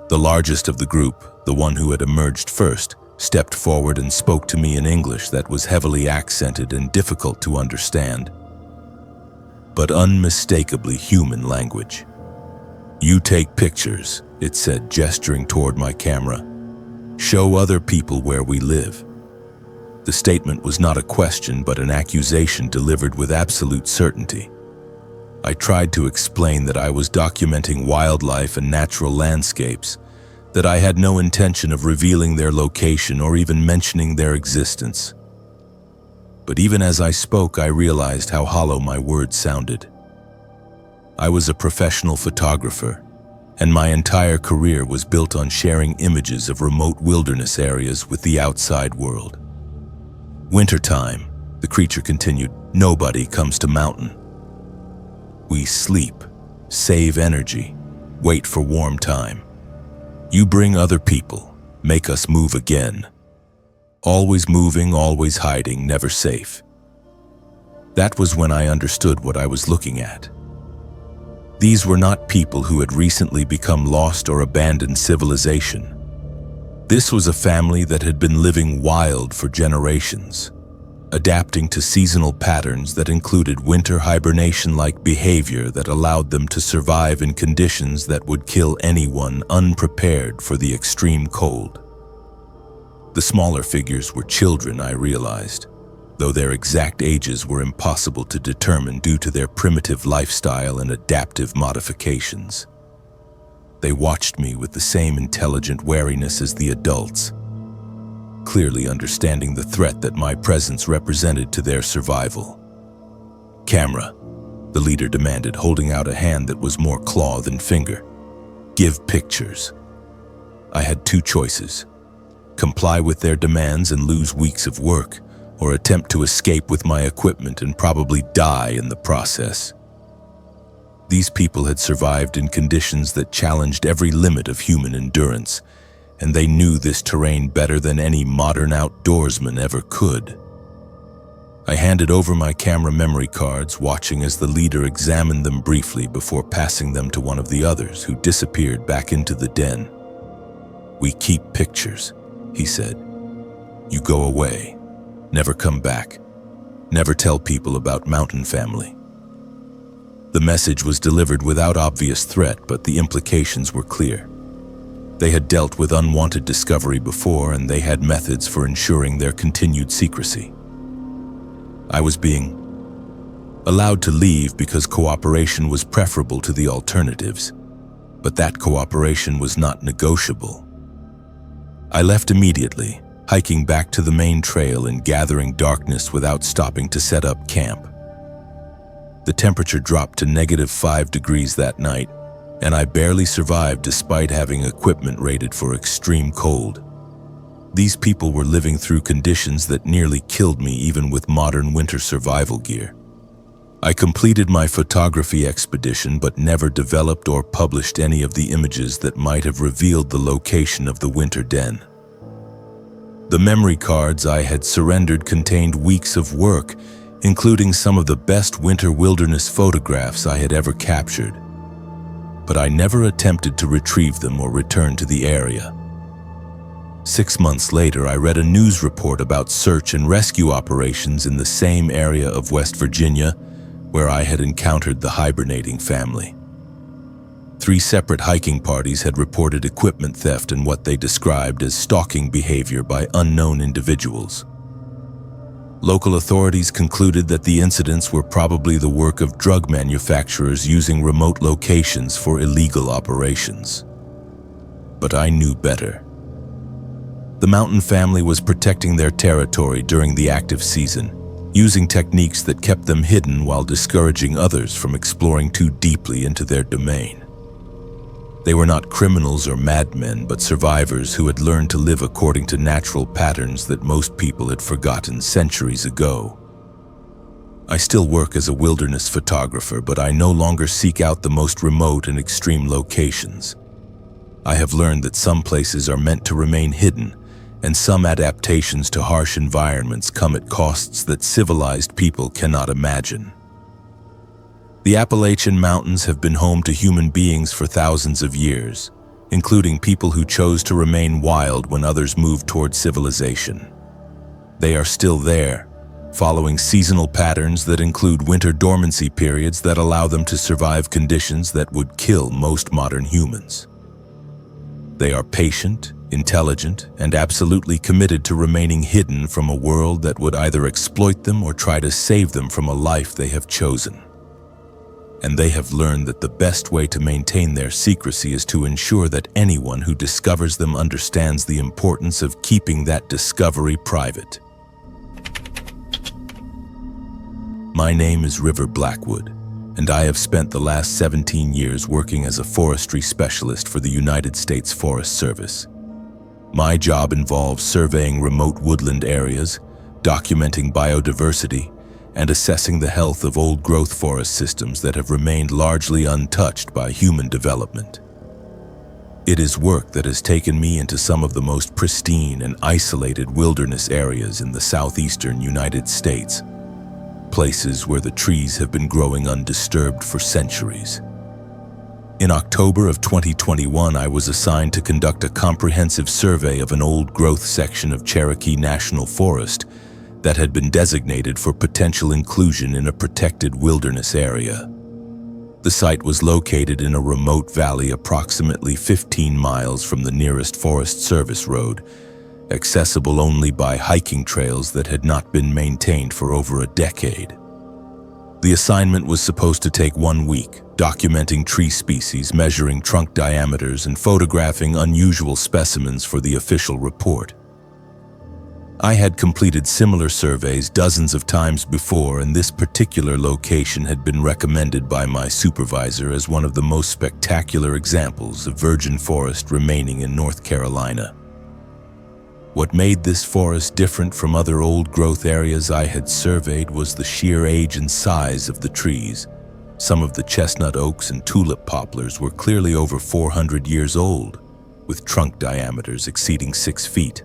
The largest of the group, the one who had emerged first, stepped forward and spoke to me in English that was heavily accented and difficult to understand, but unmistakably human language. "You take pictures," it said, gesturing toward my camera. Show other people where we live. The statement was not a question, but an accusation delivered with absolute certainty. I tried to explain that I was documenting wildlife and natural landscapes, that I had no intention of revealing their location or even mentioning their existence. But even as I spoke, I realized how hollow my words sounded. I was a professional photographer, and my entire career was built on sharing images of remote wilderness areas with the outside world. Wintertime, the creature continued, nobody comes to mountain. We sleep, save energy, wait for warm time. You bring other people, make us move again. Always moving, always hiding, never safe. That was when I understood what I was looking at. These were not people who had recently become lost or abandoned civilization. This was a family that had been living wild for generations, adapting to seasonal patterns that included winter hibernation-like behavior that allowed them to survive in conditions that would kill anyone unprepared for the extreme cold. The smaller figures were children, I realized, though their exact ages were impossible to determine due to their primitive lifestyle and adaptive modifications. They watched me with the same intelligent wariness as the adults, clearly understanding the threat that my presence represented to their survival. Camera, the leader demanded, holding out a hand that was more claw than finger. Give pictures. I had two choices: comply with their demands and lose weeks of work, or attempt to escape with my equipment and probably die in the process. These people had survived in conditions that challenged every limit of human endurance, and they knew this terrain better than any modern outdoorsman ever could. I handed over my camera memory cards, watching as the leader examined them briefly before passing them to one of the others, who disappeared back into the den. We keep pictures, he said. You go away. Never come back. Never tell people about Mountain Family. The message was delivered without obvious threat, but the implications were clear. They had dealt with unwanted discovery before, and they had methods for ensuring their continued secrecy. I was being allowed to leave because cooperation was preferable to the alternatives, but that cooperation was not negotiable. I left immediately, hiking back to the main trail and gathering darkness without stopping to set up camp. The temperature dropped to -5 degrees that night, and I barely survived despite having equipment rated for extreme cold. These people were living through conditions that nearly killed me even with modern winter survival gear. I completed my photography expedition but never developed or published any of the images that might have revealed the location of the winter den. The memory cards I had surrendered contained weeks of work, including some of the best winter wilderness photographs I had ever captured. But I never attempted to retrieve them or return to the area. 6 months later, I read a news report about search and rescue operations in the same area of West Virginia where I had encountered the hibernating family. 3 separate hiking parties had reported equipment theft and what they described as stalking behavior by unknown individuals. Local authorities concluded that the incidents were probably the work of drug manufacturers using remote locations for illegal operations. But I knew better. The Mountain family was protecting their territory during the active season, using techniques that kept them hidden while discouraging others from exploring too deeply into their domain. They were not criminals or madmen, but survivors who had learned to live according to natural patterns that most people had forgotten centuries ago. I still work as a wilderness photographer, but I no longer seek out the most remote and extreme locations. I have learned that some places are meant to remain hidden, and some adaptations to harsh environments come at costs that civilized people cannot imagine. The Appalachian Mountains have been home to human beings for thousands of years, including people who chose to remain wild when others moved toward civilization. They are still there, following seasonal patterns that include winter dormancy periods that allow them to survive conditions that would kill most modern humans. They are patient, intelligent, and absolutely committed to remaining hidden from a world that would either exploit them or try to save them from a life they have chosen. And they have learned that the best way to maintain their secrecy is to ensure that anyone who discovers them understands the importance of keeping that discovery private. My name is River Blackwood, and I have spent the last 17 years working as a forestry specialist for the United States Forest Service. My job involves surveying remote woodland areas, documenting biodiversity, and assessing the health of old-growth forest systems that have remained largely untouched by human development. It is work that has taken me into some of the most pristine and isolated wilderness areas in the southeastern United States, places where the trees have been growing undisturbed for centuries. In October of 2021, I was assigned to conduct a comprehensive survey of an old-growth section of Cherokee National Forest that had been designated for potential inclusion in a protected wilderness area. The site was located in a remote valley approximately 15 miles from the nearest Forest Service road, accessible only by hiking trails that had not been maintained for over a decade. The assignment was supposed to take 1 week, documenting tree species, measuring trunk diameters, and photographing unusual specimens for the official report. I had completed similar surveys dozens of times before, and this particular location had been recommended by my supervisor as one of the most spectacular examples of virgin forest remaining in North Carolina. What made this forest different from other old-growth areas I had surveyed was the sheer age and size of the trees. Some of the chestnut oaks and tulip poplars were clearly over 400 years old, with trunk diameters exceeding 6 feet.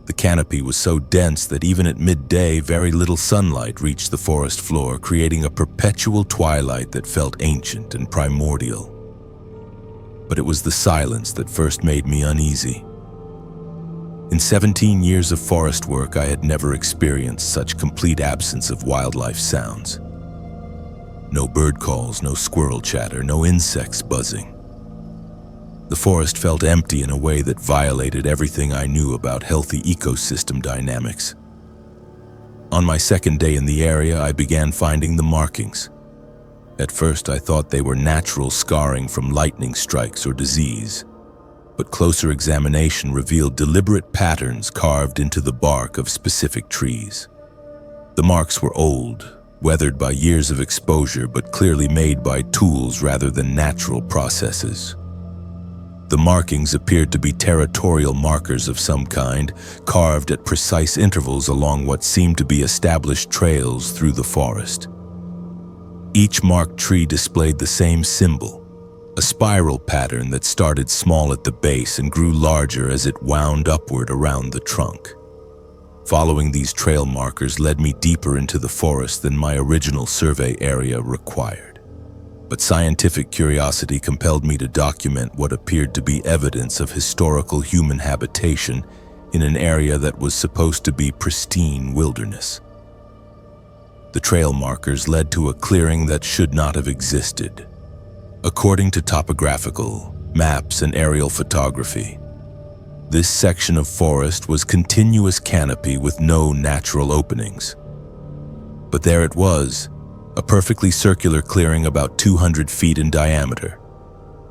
The canopy was so dense that even at midday, very little sunlight reached the forest floor, creating a perpetual twilight that felt ancient and primordial. But it was the silence that first made me uneasy. In 17 years of forest work, I had never experienced such complete absence of wildlife sounds. No bird calls, no squirrel chatter, no insects buzzing. The forest felt empty in a way that violated everything I knew about healthy ecosystem dynamics. On my second day in the area, I began finding the markings. At first, I thought they were natural scarring from lightning strikes or disease, but closer examination revealed deliberate patterns carved into the bark of specific trees. The marks were old, weathered by years of exposure, but clearly made by tools rather than natural processes. The markings appeared to be territorial markers of some kind, carved at precise intervals along what seemed to be established trails through the forest. Each marked tree displayed the same symbol, a spiral pattern that started small at the base and grew larger as it wound upward around the trunk. Following these trail markers led me deeper into the forest than my original survey area required. But scientific curiosity compelled me to document what appeared to be evidence of historical human habitation in an area that was supposed to be pristine wilderness. The trail markers led to a clearing that should not have existed. According to topographical maps and aerial photography, this section of forest was continuous canopy with no natural openings. But there it was, a perfectly circular clearing about 200 feet in diameter,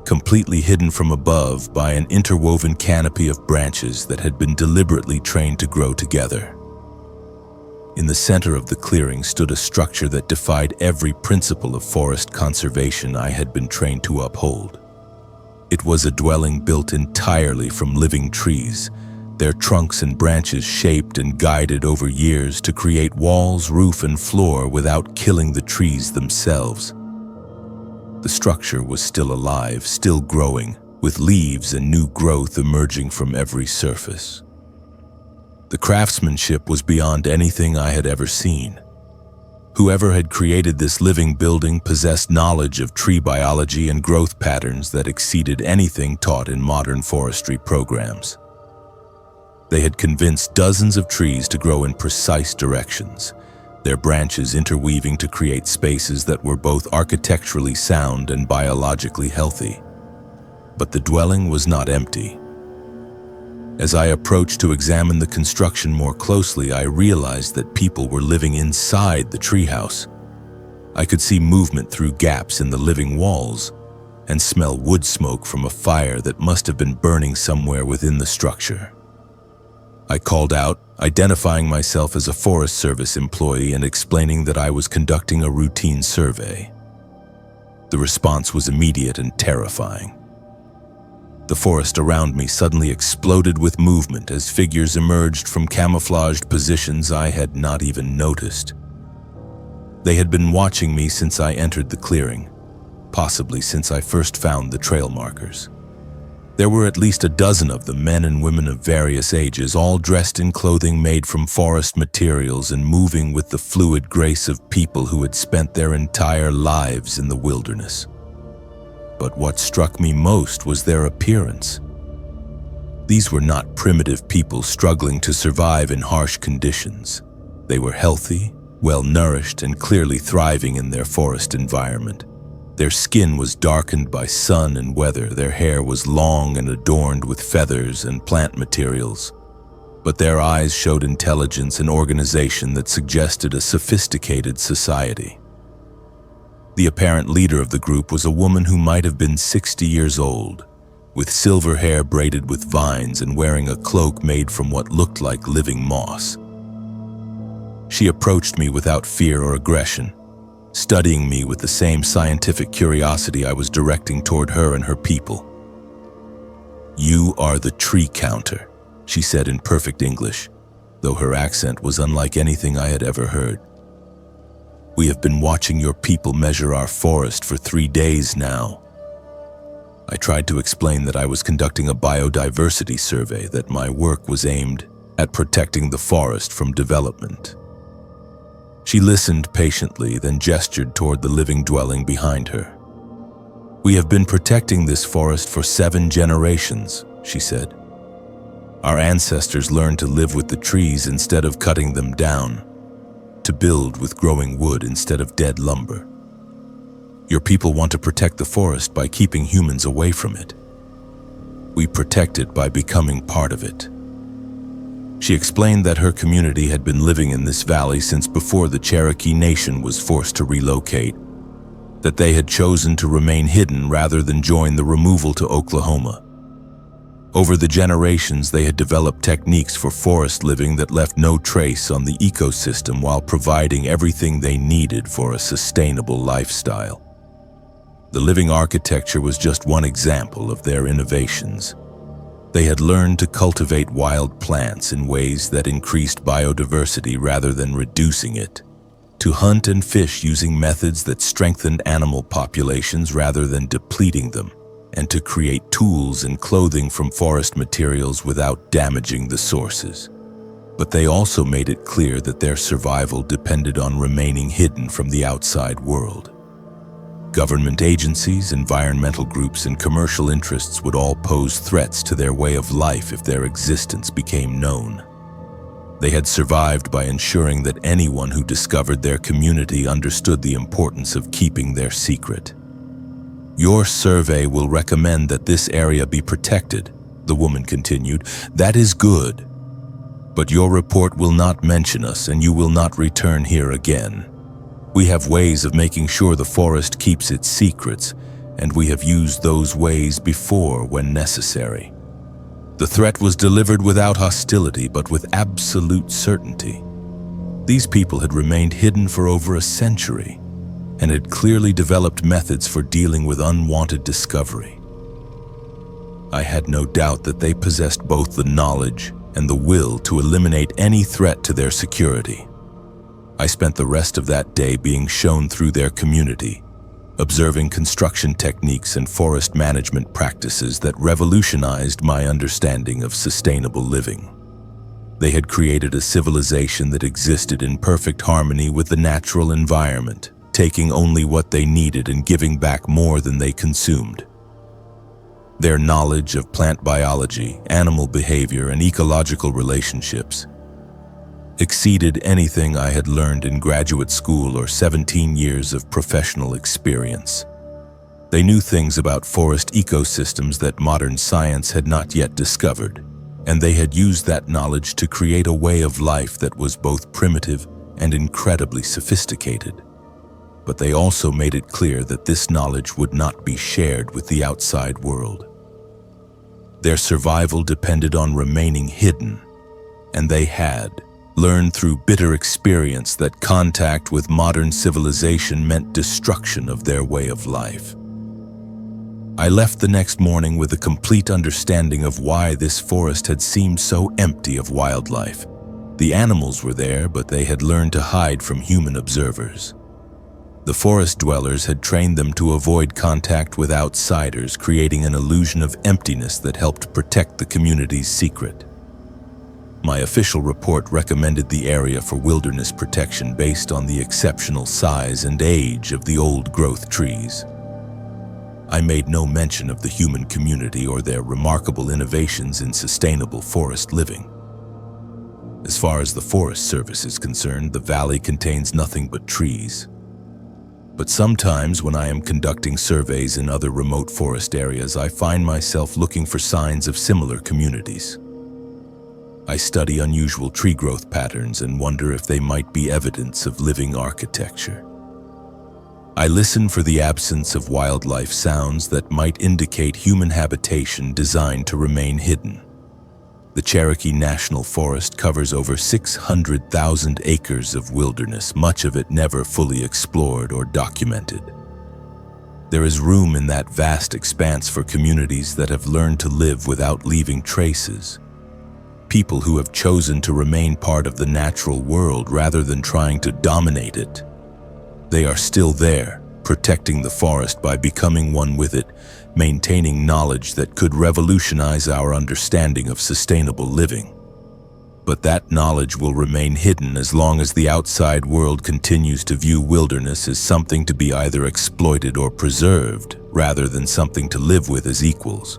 completely hidden from above by an interwoven canopy of branches that had been deliberately trained to grow together. In the center of the clearing stood a structure that defied every principle of forest conservation I had been trained to uphold. It was a dwelling built entirely from living trees, their trunks and branches shaped and guided over years to create walls, roof, and floor without killing the trees themselves. The structure was still alive, still growing, with leaves and new growth emerging from every surface. The craftsmanship was beyond anything I had ever seen. Whoever had created this living building possessed knowledge of tree biology and growth patterns that exceeded anything taught in modern forestry programs. They had convinced dozens of trees to grow in precise directions, their branches interweaving to create spaces that were both architecturally sound and biologically healthy. But the dwelling was not empty. As I approached to examine the construction more closely, I realized that people were living inside the treehouse. I could see movement through gaps in the living walls and smell wood smoke from a fire that must have been burning somewhere within the structure. I called out, identifying myself as a Forest Service employee and explaining that I was conducting a routine survey. The response was immediate and terrifying. The forest around me suddenly exploded with movement as figures emerged from camouflaged positions I had not even noticed. They had been watching me since I entered the clearing, possibly since I first found the trail markers. There were at least a dozen of them, men and women of various ages, all dressed in clothing made from forest materials and moving with the fluid grace of people who had spent their entire lives in the wilderness. But what struck me most was their appearance. These were not primitive people struggling to survive in harsh conditions. They were healthy, well-nourished, and clearly thriving in their forest environment. Their skin was darkened by sun and weather, their hair was long and adorned with feathers and plant materials. But their eyes showed intelligence and organization that suggested a sophisticated society. The apparent leader of the group was a woman who might have been 60 years old, with silver hair braided with vines and wearing a cloak made from what looked like living moss. She approached me without fear or aggression, studying me with the same scientific curiosity I was directing toward her and her people. "You are the tree counter," she said in perfect English, though her accent was unlike anything I had ever heard. "We have been watching your people measure our forest for 3 days now." I tried to explain that I was conducting a biodiversity survey, that my work was aimed at protecting the forest from development. She listened patiently, then gestured toward the living dwelling behind her. "We have been protecting this forest for 7 generations," she said. "Our ancestors learned to live with the trees instead of cutting them down, to build with growing wood instead of dead lumber. Your people want to protect the forest by keeping humans away from it. We protect it by becoming part of it." She explained that her community had been living in this valley since before the Cherokee Nation was forced to relocate, that they had chosen to remain hidden rather than join the removal to Oklahoma. Over the generations, they had developed techniques for forest living that left no trace on the ecosystem while providing everything they needed for a sustainable lifestyle. The living architecture was just one example of their innovations. They had learned to cultivate wild plants in ways that increased biodiversity rather than reducing it, to hunt and fish using methods that strengthened animal populations rather than depleting them, and to create tools and clothing from forest materials without damaging the sources. But they also made it clear that their survival depended on remaining hidden from the outside world. Government agencies, environmental groups, and commercial interests would all pose threats to their way of life if their existence became known. They had survived by ensuring that anyone who discovered their community understood the importance of keeping their secret. "Your survey will recommend that this area be protected," the woman continued. "That is good. But your report will not mention us, and you will not return here again. We have ways of making sure the forest keeps its secrets, and we have used those ways before when necessary." The threat was delivered without hostility, but with absolute certainty. These people had remained hidden for over a century, and had clearly developed methods for dealing with unwanted discovery. I had no doubt that they possessed both the knowledge and the will to eliminate any threat to their security. I spent the rest of that day being shown through their community, observing construction techniques and forest management practices that revolutionized my understanding of sustainable living. They had created a civilization that existed in perfect harmony with the natural environment, taking only what they needed and giving back more than they consumed. Their knowledge of plant biology, animal behavior, and ecological relationships exceeded anything I had learned in graduate school or 17 years of professional experience. They knew things about forest ecosystems that modern science had not yet discovered, and they had used that knowledge to create a way of life that was both primitive and incredibly sophisticated. But they also made it clear that this knowledge would not be shared with the outside world. Their survival depended on remaining hidden, and they had learned through bitter experience that contact with modern civilization meant destruction of their way of life. I left the next morning with a complete understanding of why this forest had seemed so empty of wildlife. The animals were there, but they had learned to hide from human observers. The forest dwellers had trained them to avoid contact with outsiders, creating an illusion of emptiness that helped protect the community's secret. My official report recommended the area for wilderness protection based on the exceptional size and age of the old-growth trees. I made no mention of the human community or their remarkable innovations in sustainable forest living. As far as the Forest Service is concerned, the valley contains nothing but trees. But sometimes when I am conducting surveys in other remote forest areas, I find myself looking for signs of similar communities. I study unusual tree growth patterns and wonder if they might be evidence of living architecture. I listen for the absence of wildlife sounds that might indicate human habitation designed to remain hidden. The Cherokee National Forest covers over 600,000 acres of wilderness, much of it never fully explored or documented. There is room in that vast expanse for communities that have learned to live without leaving traces. People who have chosen to remain part of the natural world rather than trying to dominate it. They are still there, protecting the forest by becoming one with it, maintaining knowledge that could revolutionize our understanding of sustainable living. But that knowledge will remain hidden as long as the outside world continues to view wilderness as something to be either exploited or preserved, rather than something to live with as equals.